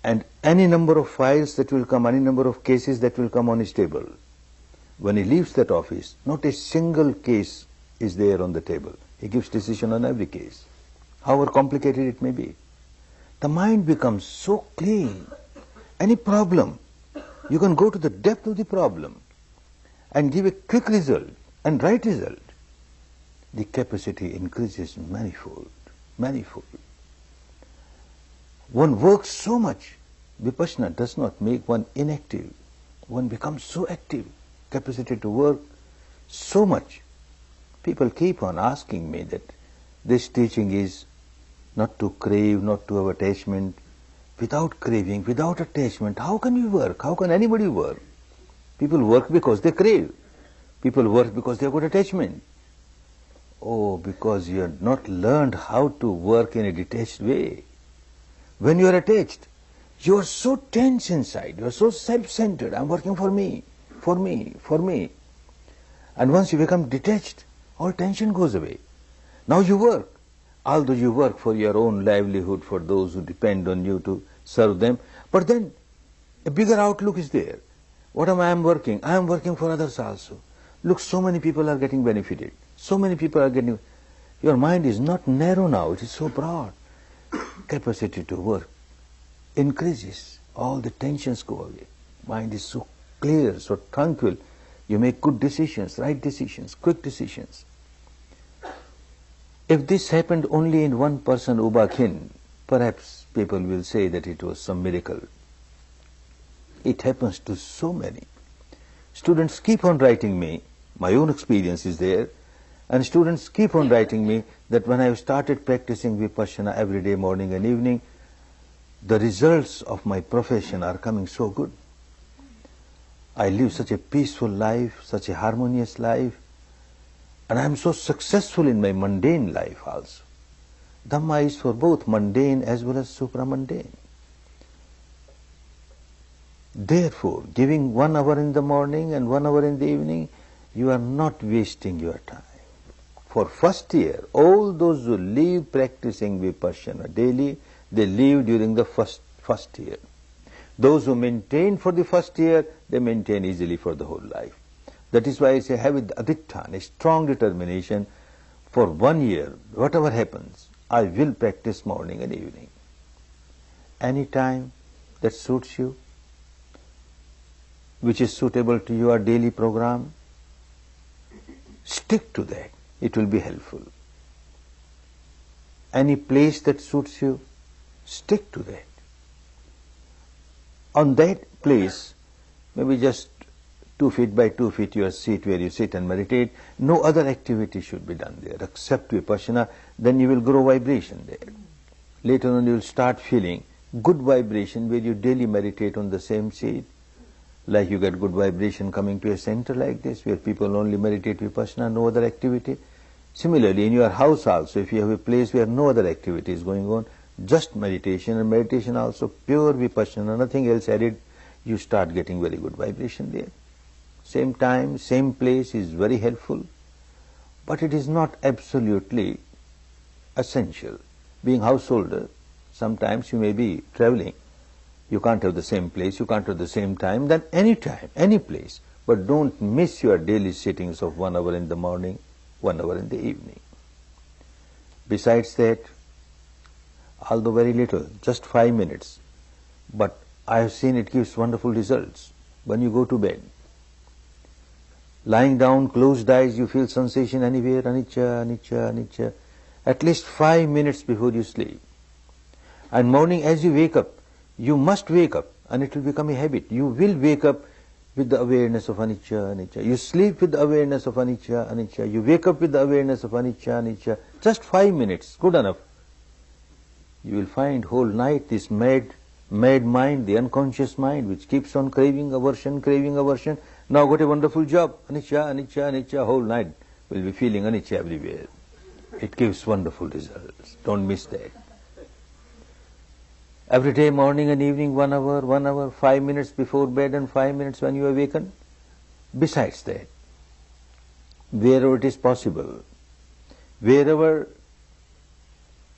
and any number of files that will come, any number of cases that will come on his table, when he leaves that office, not a single case is there on the table. He gives decision on every case, however complicated it may be. The mind becomes so clean. Any problem, you can go to the depth of the problem and give a quick result and right result. The capacity increases manifold, manifold. One works so much. Vipassana does not make one inactive. One becomes so active, capacity to work so much. People keep on asking me that this teaching is not to crave, not to have attachment. Without craving, without attachment, how can you work? How can anybody work? People work because they crave. People work because they have got attachment. Oh, because you have not learned how to work in a detached way. When you are attached, you are so tense inside, you are so self-centered. I am working for me, for me, for me. And once you become detached, all tension goes away. Now you work. Although you work for your own livelihood, for those who depend on you to serve them, but then a bigger outlook is there. What am I working? I am working for others also. Look, so many people are getting benefited. So many people are getting... Your mind is not narrow now, it is so broad. Capacity to work increases. All the tensions go away. Mind is so clear, so tranquil. You make good decisions, right decisions, quick decisions. If this happened only in one person, Uba Khin, perhaps people will say that it was some miracle. It happens to so many. Students keep on writing me, my own experience is there, and students keep on writing me that when I have started practicing Vipassana every day, morning and evening, the results of my profession are coming so good. I live such a peaceful life, such a harmonious life, and I am so successful in my mundane life also. Dhamma is for both mundane as well as supramundane. Therefore, giving 1 hour in the morning and 1 hour in the evening, you are not wasting your time. For first year, all those who leave practicing Vipassana daily, they leave during the first year. Those who maintain for the first year, they maintain easily for the whole life. That is why I say, have adhitthana, a strong determination. For 1 year, whatever happens, I will practice morning and evening. Any time that suits you, which is suitable to your daily program, stick to that. It will be helpful. Any place that suits you, stick to that. On that place, maybe just 2 feet by 2 feet your seat where you sit and meditate, no other activity should be done there except Vipassana. Then you will grow vibration there. Later on you will start feeling good vibration where you daily meditate on the same seat. Like you get good vibration coming to a center like this, where people only meditate Vipassana, no other activity. Similarly, in your house also, if you have a place where no other activity is going on, just meditation, and meditation also pure Vipassana, nothing else added, you start getting very good vibration there. Same time, same place is very helpful, but it is not absolutely essential. Being householder, sometimes you may be traveling. You can't have the same place, you can't have the same time, then any time, any place. But don't miss your daily sittings of 1 hour in the morning, 1 hour in the evening. Besides that, although very little, just 5 minutes, but I have seen it gives wonderful results. When you go to bed, lying down, closed eyes, you feel sensation anywhere, anicca, anicca, anicca, at least 5 minutes before you sleep. And morning as you wake up, you must wake up, and it will become a habit. You will wake up with the awareness of anicca, anicca. You sleep with the awareness of anicca, anicca. You wake up with the awareness of anicca, anicca. Just 5 minutes, good enough. You will find whole night this mad mind, the unconscious mind, which keeps on craving aversion, now got a wonderful job. Anicca, anicca, anicca, whole night will be feeling anicca everywhere. It gives wonderful results. Don't miss that. Every day, morning and evening, 1 hour, 5 minutes before bed and 5 minutes when you awaken. Besides that, wherever it is possible, wherever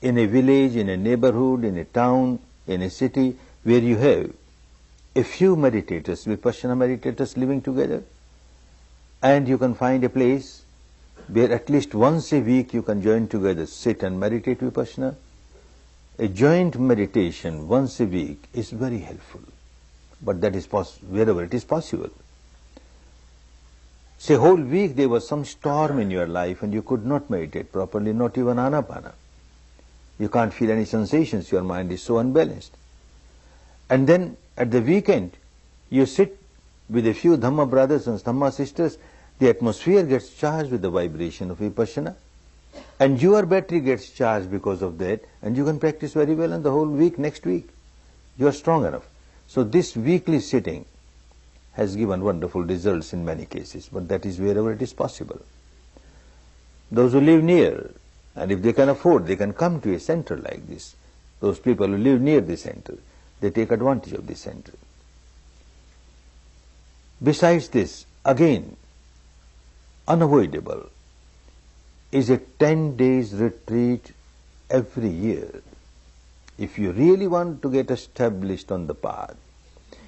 in a village, in a neighborhood, in a town, in a city, where you have a few meditators, Vipassana meditators living together, and you can find a place where at least once a week you can join together, sit and meditate Vipassana. A joint meditation once a week is very helpful, but that is wherever it is possible. Say whole week there was some storm in your life and you could not meditate properly, not even anapana. You can't feel any sensations, your mind is so unbalanced. And then at the weekend, you sit with a few Dhamma brothers and Dhamma sisters, the atmosphere gets charged with the vibration of Vipassana, and your battery gets charged because of that, and you can practice very well, and the whole week, next week, you are strong enough. So this weekly sitting has given wonderful results in many cases, but that is wherever it is possible. Those who live near, and if they can afford, they can come to a center like this. Those people who live near the center, they take advantage of the center. Besides this, again, unavoidable is a 10 days retreat every year. If you really want to get established on the path,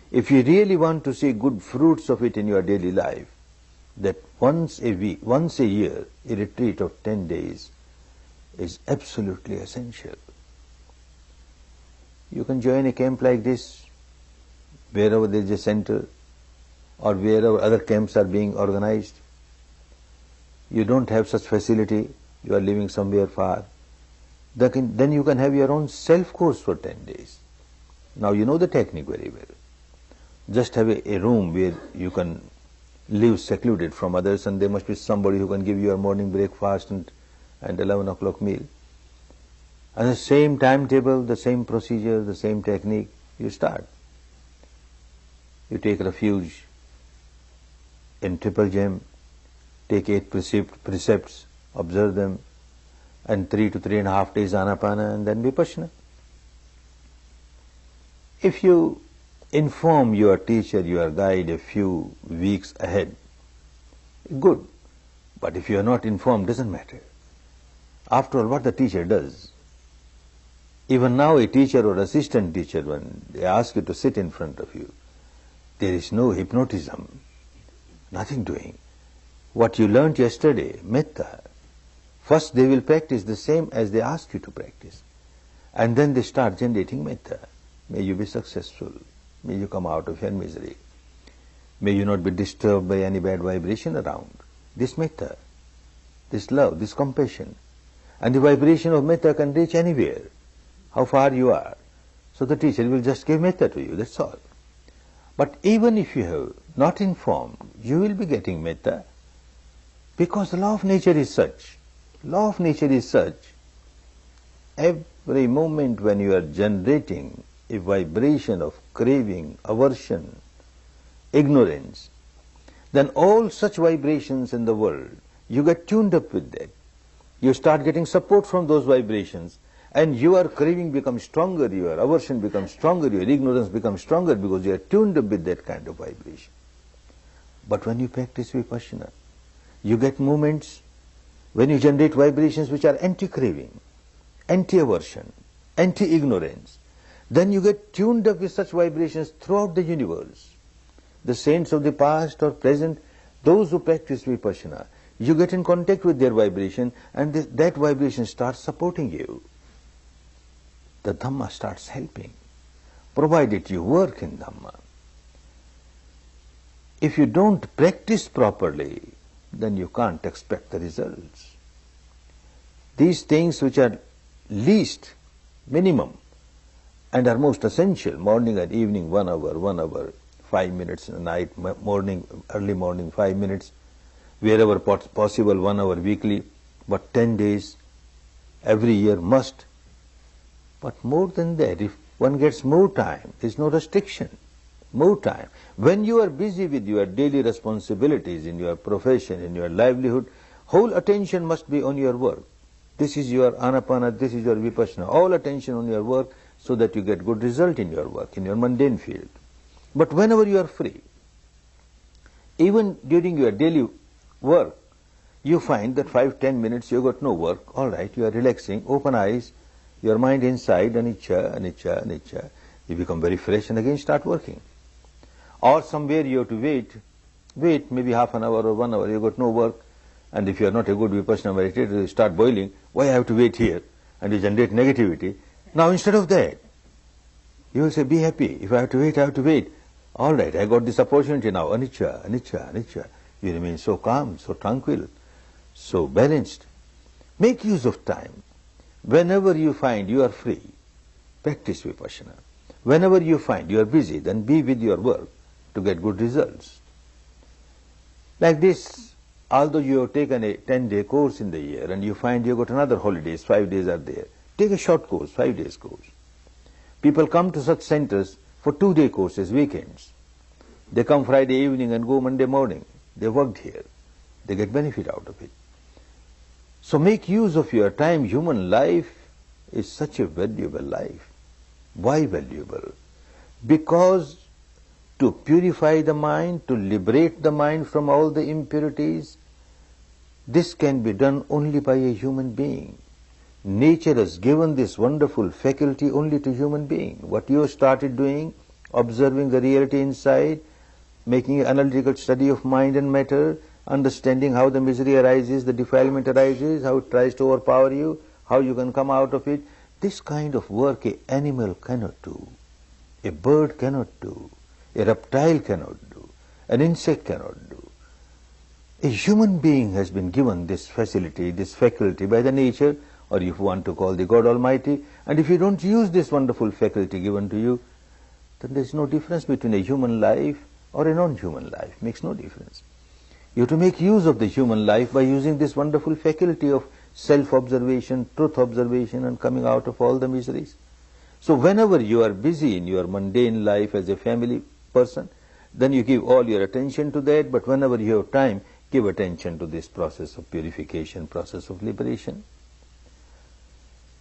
if you really want to see good fruits of it in your daily life, that once a week, once a year, a retreat of 10 days is absolutely essential. You can join a camp like this, wherever there is a center, or wherever other camps are being organized. You don't have such facility, you are living somewhere far, then you can have your own self-course for 10 days. Now you know the technique very well. Just have a room where you can live secluded from others, and there must be somebody who can give you your morning breakfast and 11 o'clock meal. And the same timetable, the same procedure, the same technique, you start. You take refuge in Triple Gem, take 8 precepts, observe them, and 3 to 3.5 days anapana, and then Vipassana. If you inform your teacher, your guide a few weeks ahead. Good. But if you are not informed, doesn't matter. After all, what the teacher does, even now a teacher or assistant teacher, when they ask you to sit in front of you, there is no hypnotism, nothing doing. What you learnt yesterday, metta, first they will practice the same as they ask you to practice. And then they start generating metta. May you be successful. May you come out of your misery. May you not be disturbed by any bad vibration around. This metta, this love, this compassion. And the vibration of metta can reach anywhere, how far you are. So the teacher will just give metta to you, that's all. But even if you have not informed, you will be getting metta, because the law of nature is such. Law of nature is such. Every moment when you are generating a vibration of craving, aversion, ignorance, then all such vibrations in the world, you get tuned up with that. You start getting support from those vibrations, and your craving becomes stronger, your aversion becomes stronger, your ignorance becomes stronger, because you are tuned up with that kind of vibration. But when you practice Vipassana, you get moments when you generate vibrations which are anti-craving, anti-aversion, anti-ignorance. Then you get tuned up with such vibrations throughout the universe. The saints of the past or present, those who practice Vipassana, you get in contact with their vibration, and that vibration starts supporting you. The Dhamma starts helping, provided you work in Dhamma. If you don't practice properly, then you can't expect the results. These things which are least, minimum, and are most essential, morning and evening 1 hour, 5 minutes in the night, morning, early morning 5 minutes, wherever possible 1 hour weekly, but 10 days every year must. But more than that, if one gets more time, there is no restriction, more time. When you are busy with your daily responsibilities, in your profession, in your livelihood, whole attention must be on your work. This is your anapana, this is your vipassana, all attention on your work, so that you get good result in your work, in your mundane field. But whenever you are free, even during your daily work, you find that 5-10 minutes you got no work, all right, you are relaxing, open eyes, your mind inside, anicca, anicca, anicca, you become very fresh and again start working. Or somewhere you have to wait maybe half an hour or 1 hour, you got no work, and if you are not a good vipassana meditator, you start boiling, why I have to wait here, and you generate negativity. Now instead of that, you will say, be happy, if I have to wait, I have to wait. All right, I got this opportunity now, anicca, anicca, anicca. You remain so calm, so tranquil, so balanced. Make use of time. Whenever you find you are free, practice Vipassana. Whenever you find you are busy, then be with your work to get good results. Like this, although you have taken a 10-day course in the year and you find you got another holidays, 5 days are there, take a short course, 5 days course. People come to such centers for 2-day courses, weekends. They come Friday evening and go Monday morning. They worked here. They get benefit out of it. So make use of your time. Human life is such a valuable life. Why valuable? Because to purify the mind, to liberate the mind from all the impurities, this can be done only by a human being. Nature has given this wonderful faculty only to human being. What you have started doing, observing the reality inside, making an analytical study of mind and matter, understanding how the misery arises, the defilement arises, how it tries to overpower you, how you can come out of it. This kind of work an animal cannot do, a bird cannot do, a reptile cannot do, an insect cannot do. A human being has been given this facility, this faculty by the nature, or if you want to call the God Almighty, and if you don't use this wonderful faculty given to you, then there is no difference between a human life or a non-human life. Makes no difference. You have to make use of the human life by using this wonderful faculty of self-observation, truth observation, and coming out of all the miseries. So whenever you are busy in your mundane life as a family person, then you give all your attention to that, but whenever you have time, give attention to this process of purification, process of liberation.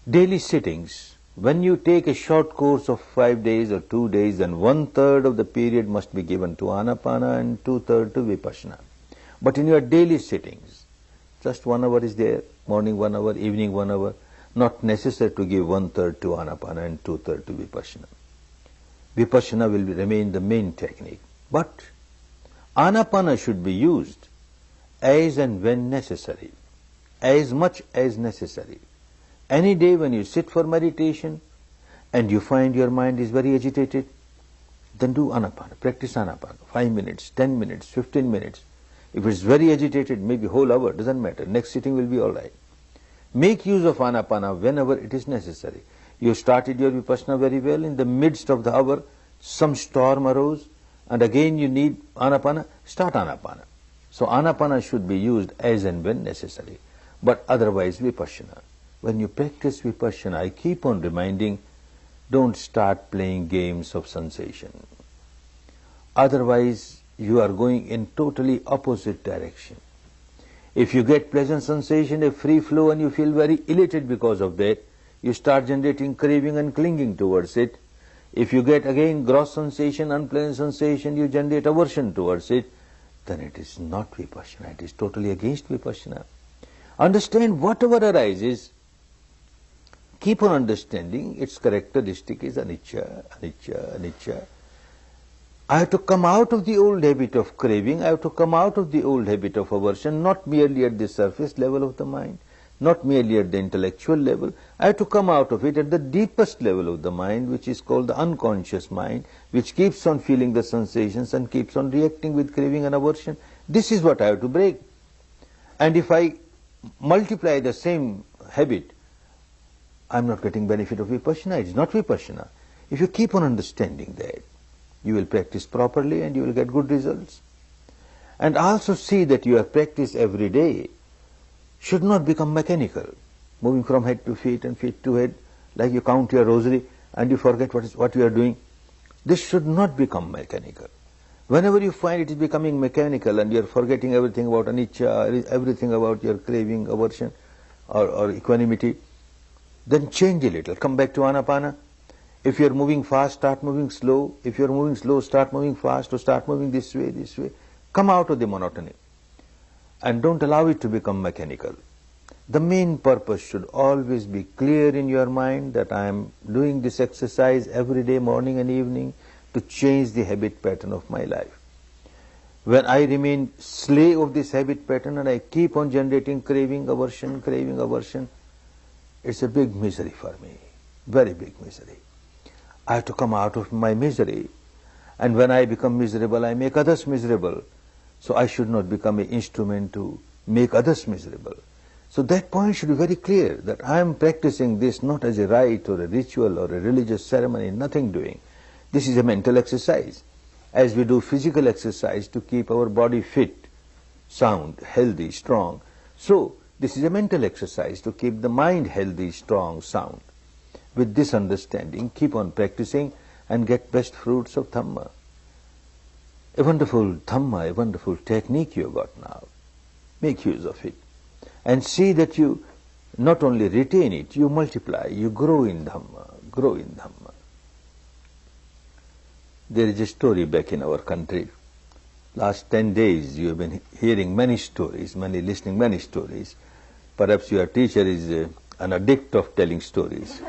Daily sittings, When you take a short course of 5 days or 2 days, then 1/3 of the period must be given to Anapana and 2/3 to Vipassana. But in your daily sittings, just 1 hour is there, morning 1 hour, evening 1 hour, not necessary to give 1/3 to Anapana and 2/3 to Vipassana. Vipassana will remain the main technique. But Anapana should be used as and when necessary, as much as necessary. Any day when you sit for meditation and you find your mind is very agitated, then do Anapana, practice Anapana, 5 minutes, 10 minutes, 15 minutes. If it's very agitated, maybe whole hour, doesn't matter. Next sitting will be all right. Make use of Anapana whenever it is necessary. You started your Vipassana very well. In the midst of the hour, some storm arose, and again you need Anapana, start Anapana. So Anapana should be used as and when necessary, but otherwise Vipassana. When you practice Vipassana, I keep on reminding, don't start playing games of sensation. Otherwise, you are going in totally opposite direction. If you get pleasant sensation, a free flow, and you feel very elated because of that, you start generating craving and clinging towards it. If you get again gross sensation, unpleasant sensation, you generate aversion towards it, then it is not Vipassana, it is totally against Vipassana. Understand whatever arises, keep on understanding its characteristic is anicca, anicca, anicca. I have to come out of the old habit of craving, I have to come out of the old habit of aversion, not merely at the surface level of the mind, not merely at the intellectual level. I have to come out of it at the deepest level of the mind, which is called the unconscious mind, which keeps on feeling the sensations and keeps on reacting with craving and aversion. This is what I have to break. And if I multiply the same habit, I am not getting benefit of Vipassana, it is not Vipassana. If you keep on understanding that, you will practice properly and you will get good results. And also see that your practice every day should not become mechanical, moving from head to feet and feet to head, like you count your rosary and you forget what you are doing. This should not become mechanical. Whenever you find it is becoming mechanical and you are forgetting everything about anicca, everything about your craving, aversion or equanimity, then change a little, come back to Anapana. If you are moving fast, start moving slow. If you are moving slow, start moving fast, or start moving this way, this way. Come out of the monotony. And don't allow it to become mechanical. The main purpose should always be clear in your mind that I am doing this exercise every day, morning and evening, to change the habit pattern of my life. When I remain slave of this habit pattern and I keep on generating craving, aversion, it's a big misery for me, very big misery. I have to come out of my misery, and when I become miserable, I make others miserable. So I should not become an instrument to make others miserable. So that point should be very clear, that I am practicing this not as a rite or a ritual or a religious ceremony, nothing doing. This is a mental exercise, as we do physical exercise to keep our body fit, sound, healthy, strong. So this is a mental exercise to keep the mind healthy, strong, sound. With this understanding, keep on practicing and get best fruits of Dhamma. A wonderful Dhamma, a wonderful technique you have got now. Make use of it. And see that you not only retain it, you multiply, you grow in Dhamma, grow in Dhamma. There is a story back in our country. Last 10 days you have been hearing many stories, listening many stories. Perhaps your teacher is an addict of telling stories.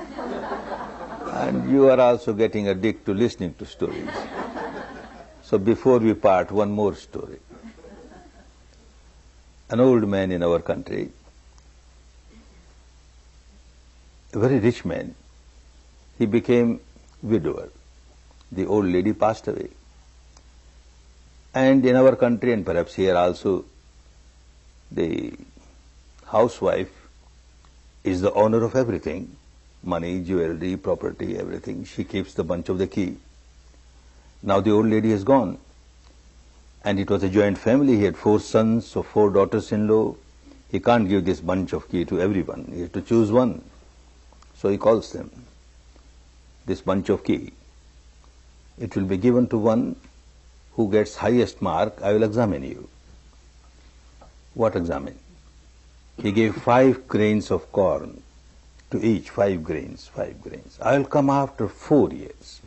And you are also getting addicted to listening to stories. So before we part, one more story. An old man in our country, a very rich man, he became widower. The old lady passed away. And in our country, and perhaps here also, the housewife is the owner of everything, money, jewelry, property, everything. She keeps the bunch of the key. Now the old lady has gone, and it was a joint family. He had 4 sons or 4 daughters-in-law. He can't give this bunch of key to everyone. He has to choose one. So he calls them, this bunch of key. It will be given to one who gets highest mark. I will examine you. What examine? He gave 5 grains of corn to each 5 grains, 5 grains. I will come after 4 years.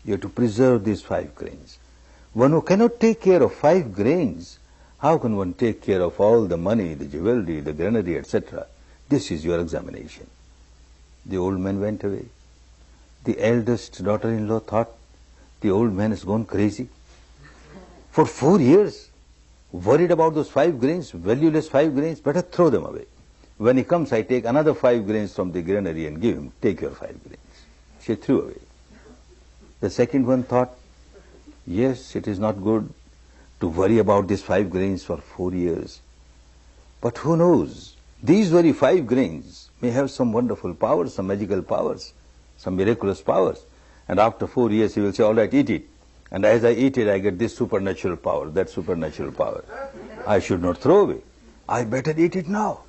You have to preserve these 5 grains. One who cannot take care of 5 grains, how can one take care of all the money, the jewelry, the granary, etc.? This is your examination. The old man went away. The eldest daughter-in-law thought, the old man has gone crazy. For 4 years, worried about those 5 grains, valueless 5 grains, better throw them away. When he comes, I take another 5 grains from the granary and give him, take your 5 grains. She threw away. The second one thought, yes, it is not good to worry about these 5 grains for 4 years. But who knows, these very 5 grains may have some wonderful powers, some magical powers, some miraculous powers. And after 4 years he will say, all right, eat it. And as I eat it, I get this supernatural power, that supernatural power. I should not throw away. I better eat it now.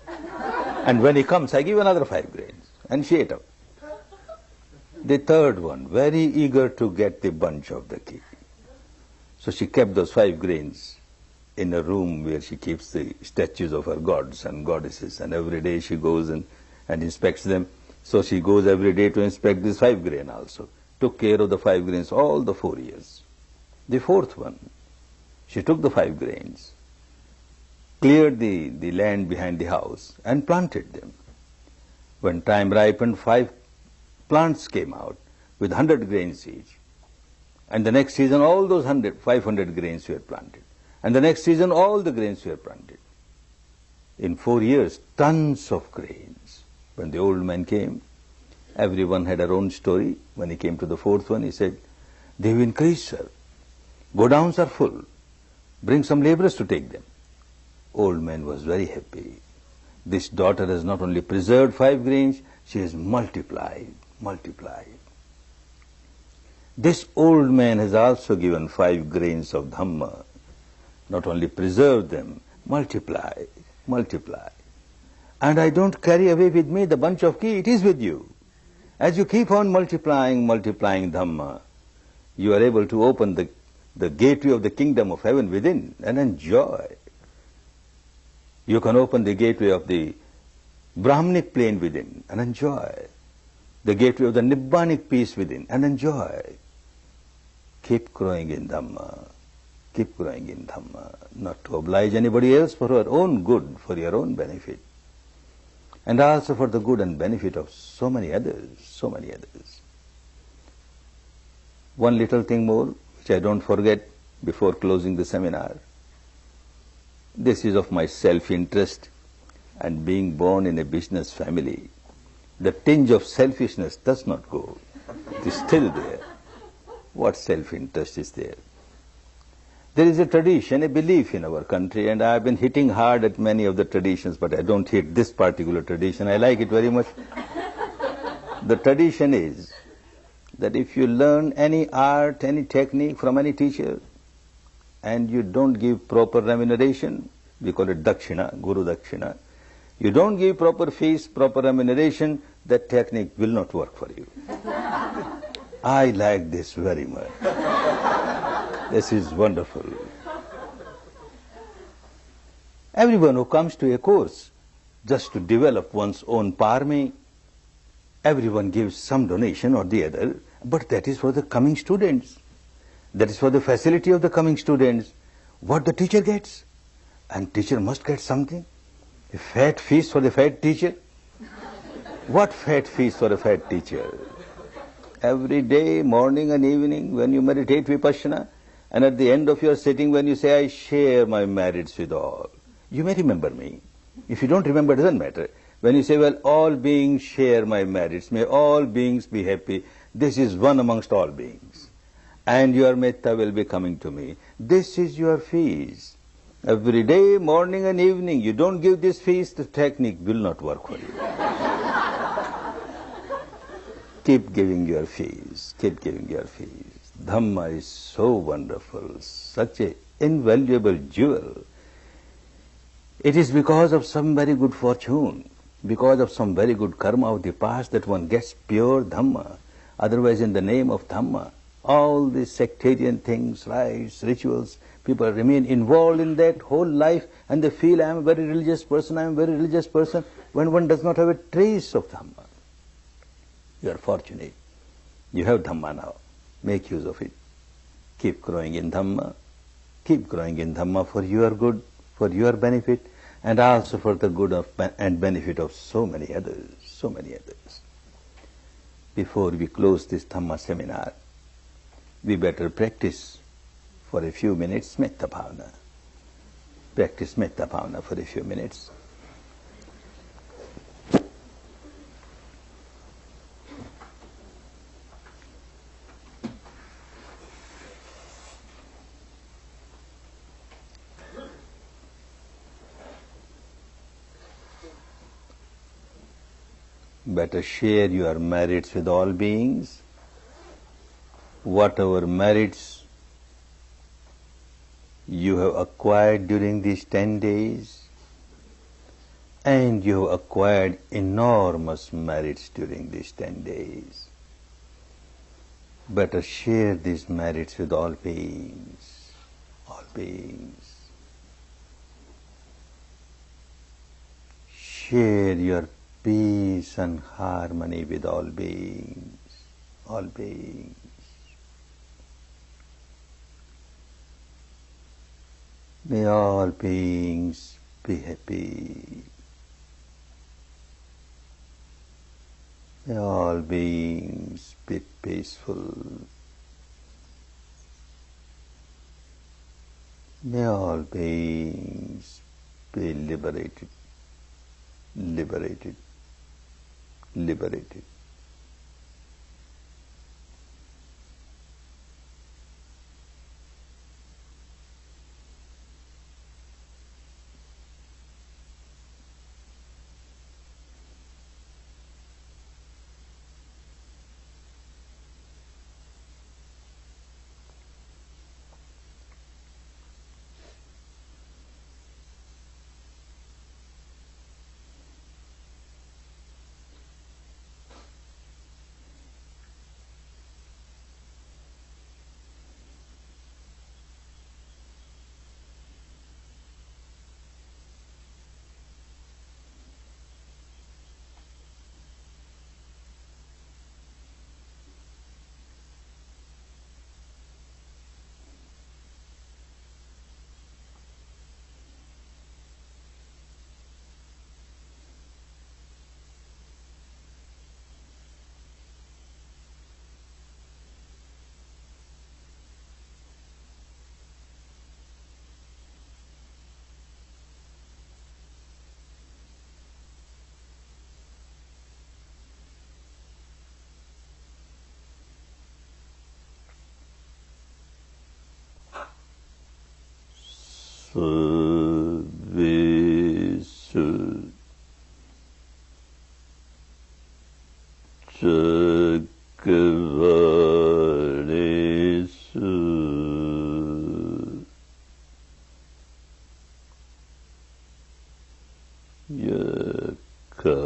And when he comes, I give another 5 grains. And she ate up. The third one, very eager to get the bunch of the key. So she kept those 5 grains in a room where she keeps the statues of her gods and goddesses. And every day she goes and inspects them. So she goes every day to inspect this 5 grain also. Took care of the 5 grains all the 4 years. The fourth one, she took the 5 grains, cleared the land behind the house and planted them. When time ripened, 5 plants came out with 100 grains each. And the next season all those 500 grains were planted. And the next season all the grains were planted. In 4 years, tons of grains. When the old man came, everyone had their own story. When he came to the fourth one, he said, they've increased, sir. Godowns are full. Bring some laborers to take them. Old man was very happy. This daughter has not only preserved 5 grains, she has multiplied. This old man has also given 5 grains of Dhamma. Not only preserve them, multiply. And I don't carry away with me the bunch of key, it is with you. As you keep on multiplying Dhamma, you are able to open the gateway of the kingdom of heaven within and enjoy. You can open the gateway of the Brahmanic plane within and enjoy. The gateway of the Nibbanic peace within and enjoy. Keep growing in Dhamma. Not to oblige anybody else, for your own good, for your own benefit. And also for the good and benefit of so many others. One little thing more, which I don't forget before closing the seminar. This is of my self-interest, and being born in a business family, the tinge of selfishness does not go. It is still there. What self-interest is there? There is a tradition, a belief in our country, and I have been hitting hard at many of the traditions, but I don't hit this particular tradition. I like it very much. The tradition is that if you learn any art, any technique from any teacher, and you don't give proper remuneration, we call it dakshina, guru dakshina, you don't give proper fees, proper remuneration, that technique will not work for you. I like this very much. This is wonderful. Everyone who comes to a course just to develop one's own parami, everyone gives some donation or the other, but that is for the coming students. That is for the facility of the coming students. What the teacher gets, and teacher must get something. A fat feast for the fat teacher. What fat feast for a fat teacher? Every day, morning and evening, when you meditate vipassana, and at the end of your sitting, when you say, I share my merits with all, you may remember me. If you don't remember, it doesn't matter. When you say, well, all beings share my merits, may all beings be happy, this is one amongst all beings. And your metta will be coming to me. This is your feast. Every day, morning and evening, you don't give this feast, the technique will not work for you. Keep giving your feast, Dhamma is so wonderful, such an invaluable jewel. It is because of some very good fortune, because of some very good karma of the past that one gets pure Dhamma. Otherwise, in the name of Dhamma, all these sectarian things, rites, rituals, people remain involved in that whole life And they feel, I am a very religious person, I am a very religious person, when one does not have a trace of Dhamma. You are fortunate. You have Dhamma now. Make use of it. Keep growing in Dhamma. Keep growing in Dhamma for your good, for your benefit, and also for the good of and benefit of so many others, so many others. Before we close this Dhamma seminar, we better practice for a few minutes Metta Bhavana. Practice Metta Bhavana for a few minutes. Better share your merits with all beings. Whatever merits you have acquired during these 10 days, and you have acquired enormous merits during these 10 days. Better share these merits with all beings, all beings. Share your peace and harmony with all beings, all beings. May all beings be happy. May all beings be peaceful. May all beings be liberated, liberated, liberated. Servisu Chakavaresu Yaka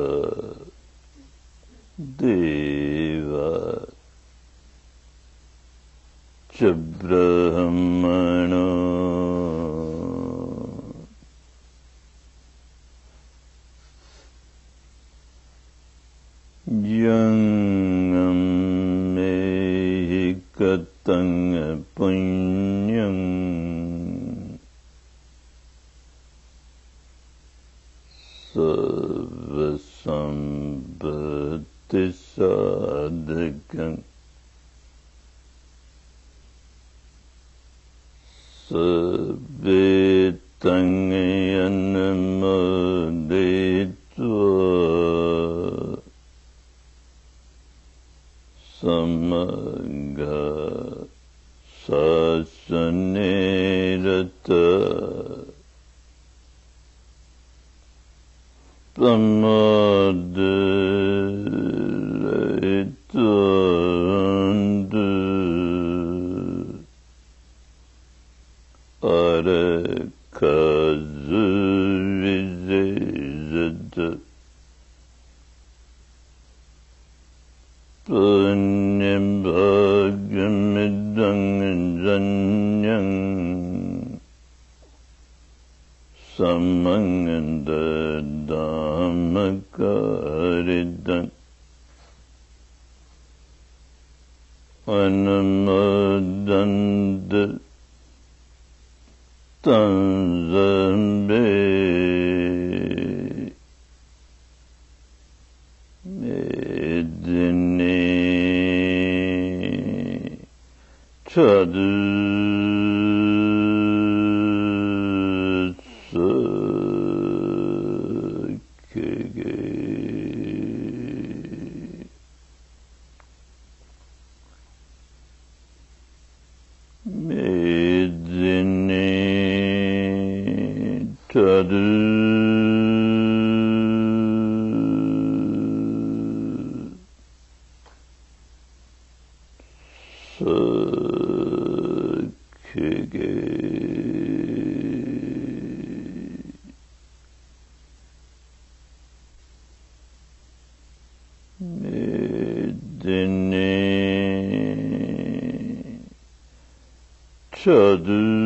Deva Chabrahmana Yangam Mehikatang Punyam Sarvasambhati Sadhakam Sabetang Yanamodetva Samaga Sasanerata Pamaderetandu Arakazuvizezada Punyambhagamidang Janyang samanganda dhamakaridan anamodanda tanzambe medine chadu chadu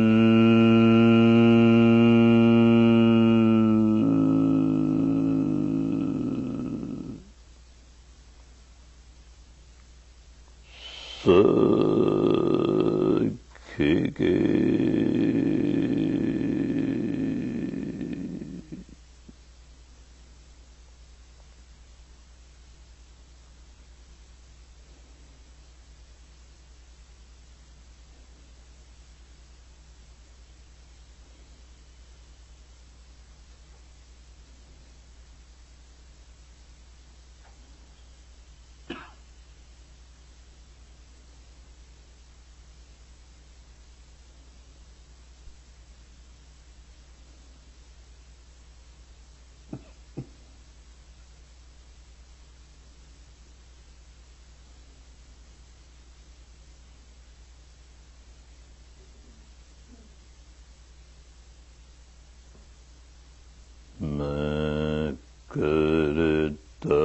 makarita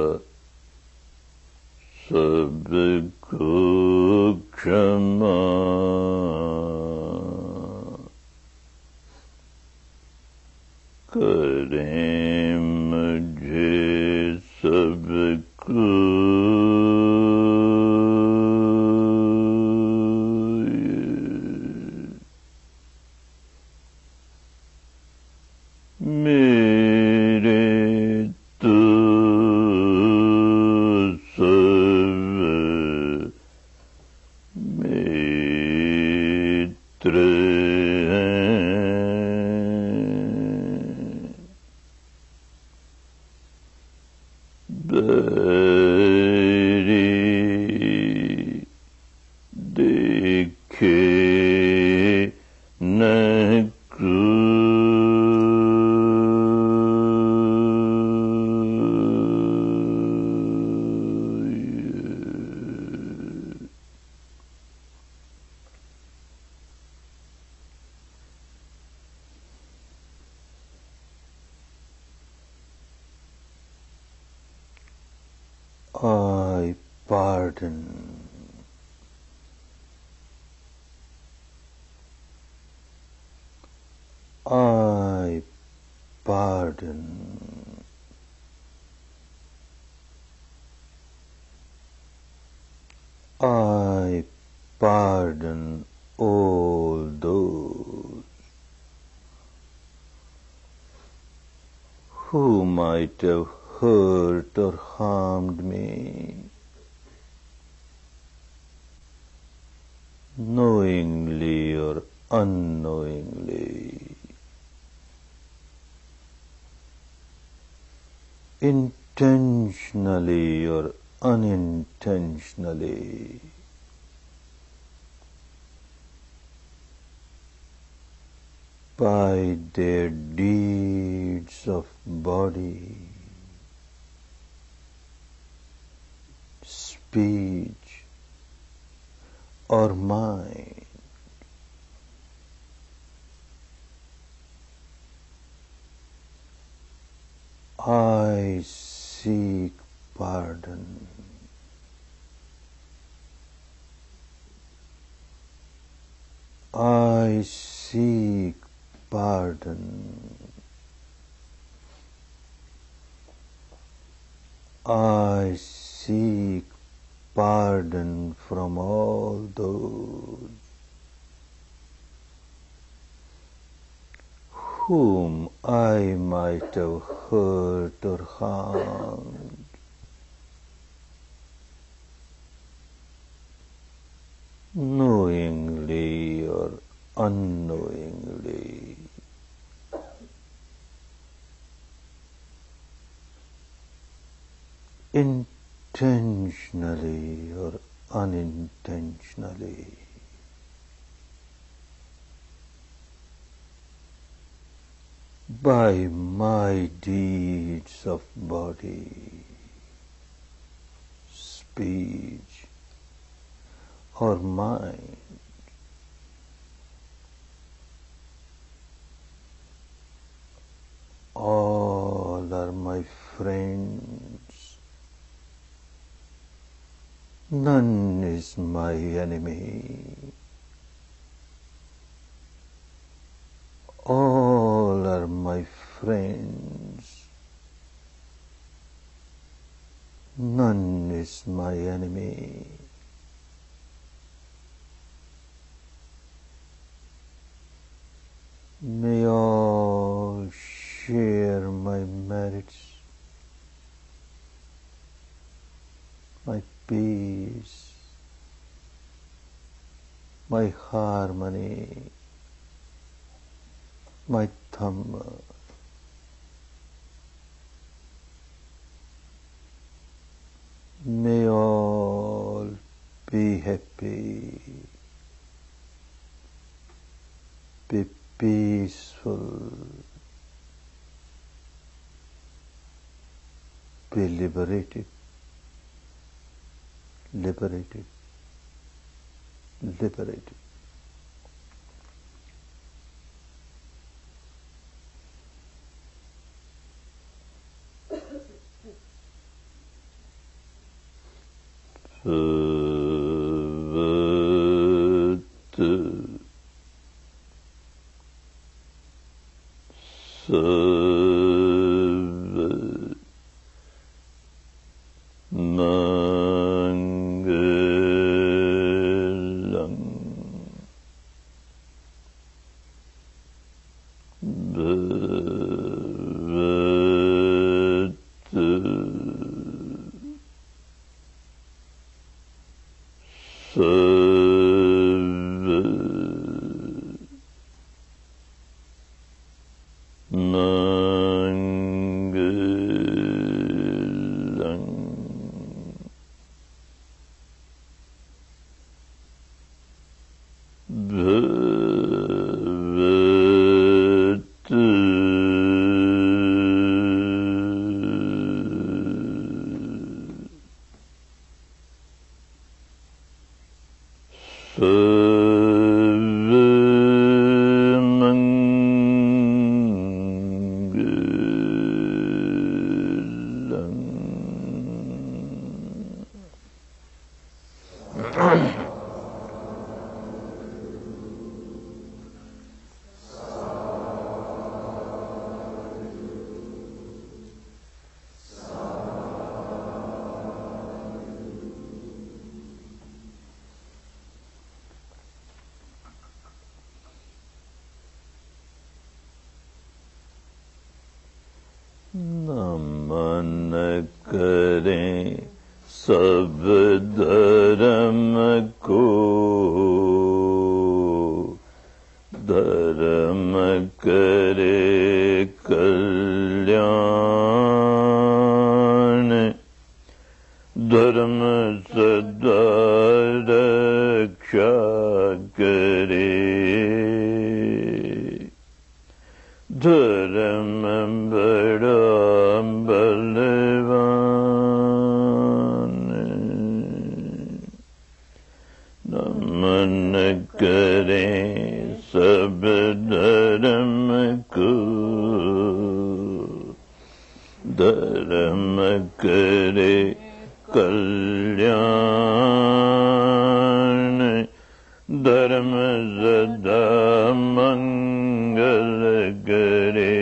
sabko kshama kare mujhe sabko I pardon. I pardon. I pardon all those who might have hurt or harmed me, knowingly or unknowingly, intentionally or unintentionally. By their deeds of body, speech, or mind. I seek pardon. I seek pardon. I seek pardon from all those whom I might have hurt or harmed. Knowingly or unknowingly. Intentionally or unintentionally. By my deeds of body, speech, or mind. All are my friends. None is my enemy. All are my friends. None is my enemy. May all share my merits, my peace, my harmony, my Dhamma. May all be happy, be peaceful, be liberated, liberated, liberated. नमन करें सब धर्म को, धर्म करे कल्याण, धर्म सदा रक्षा करे, धर्म बड़ा बलवान, नमन करें सब धर्म को, धर्म करे कल्याण, धर्म सदा मंगल करे,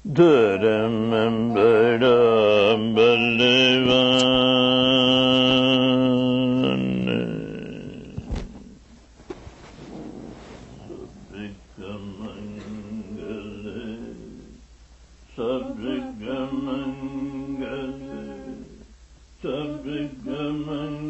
Dharamambadam Balavan Sabrigamangale Sabrigamangale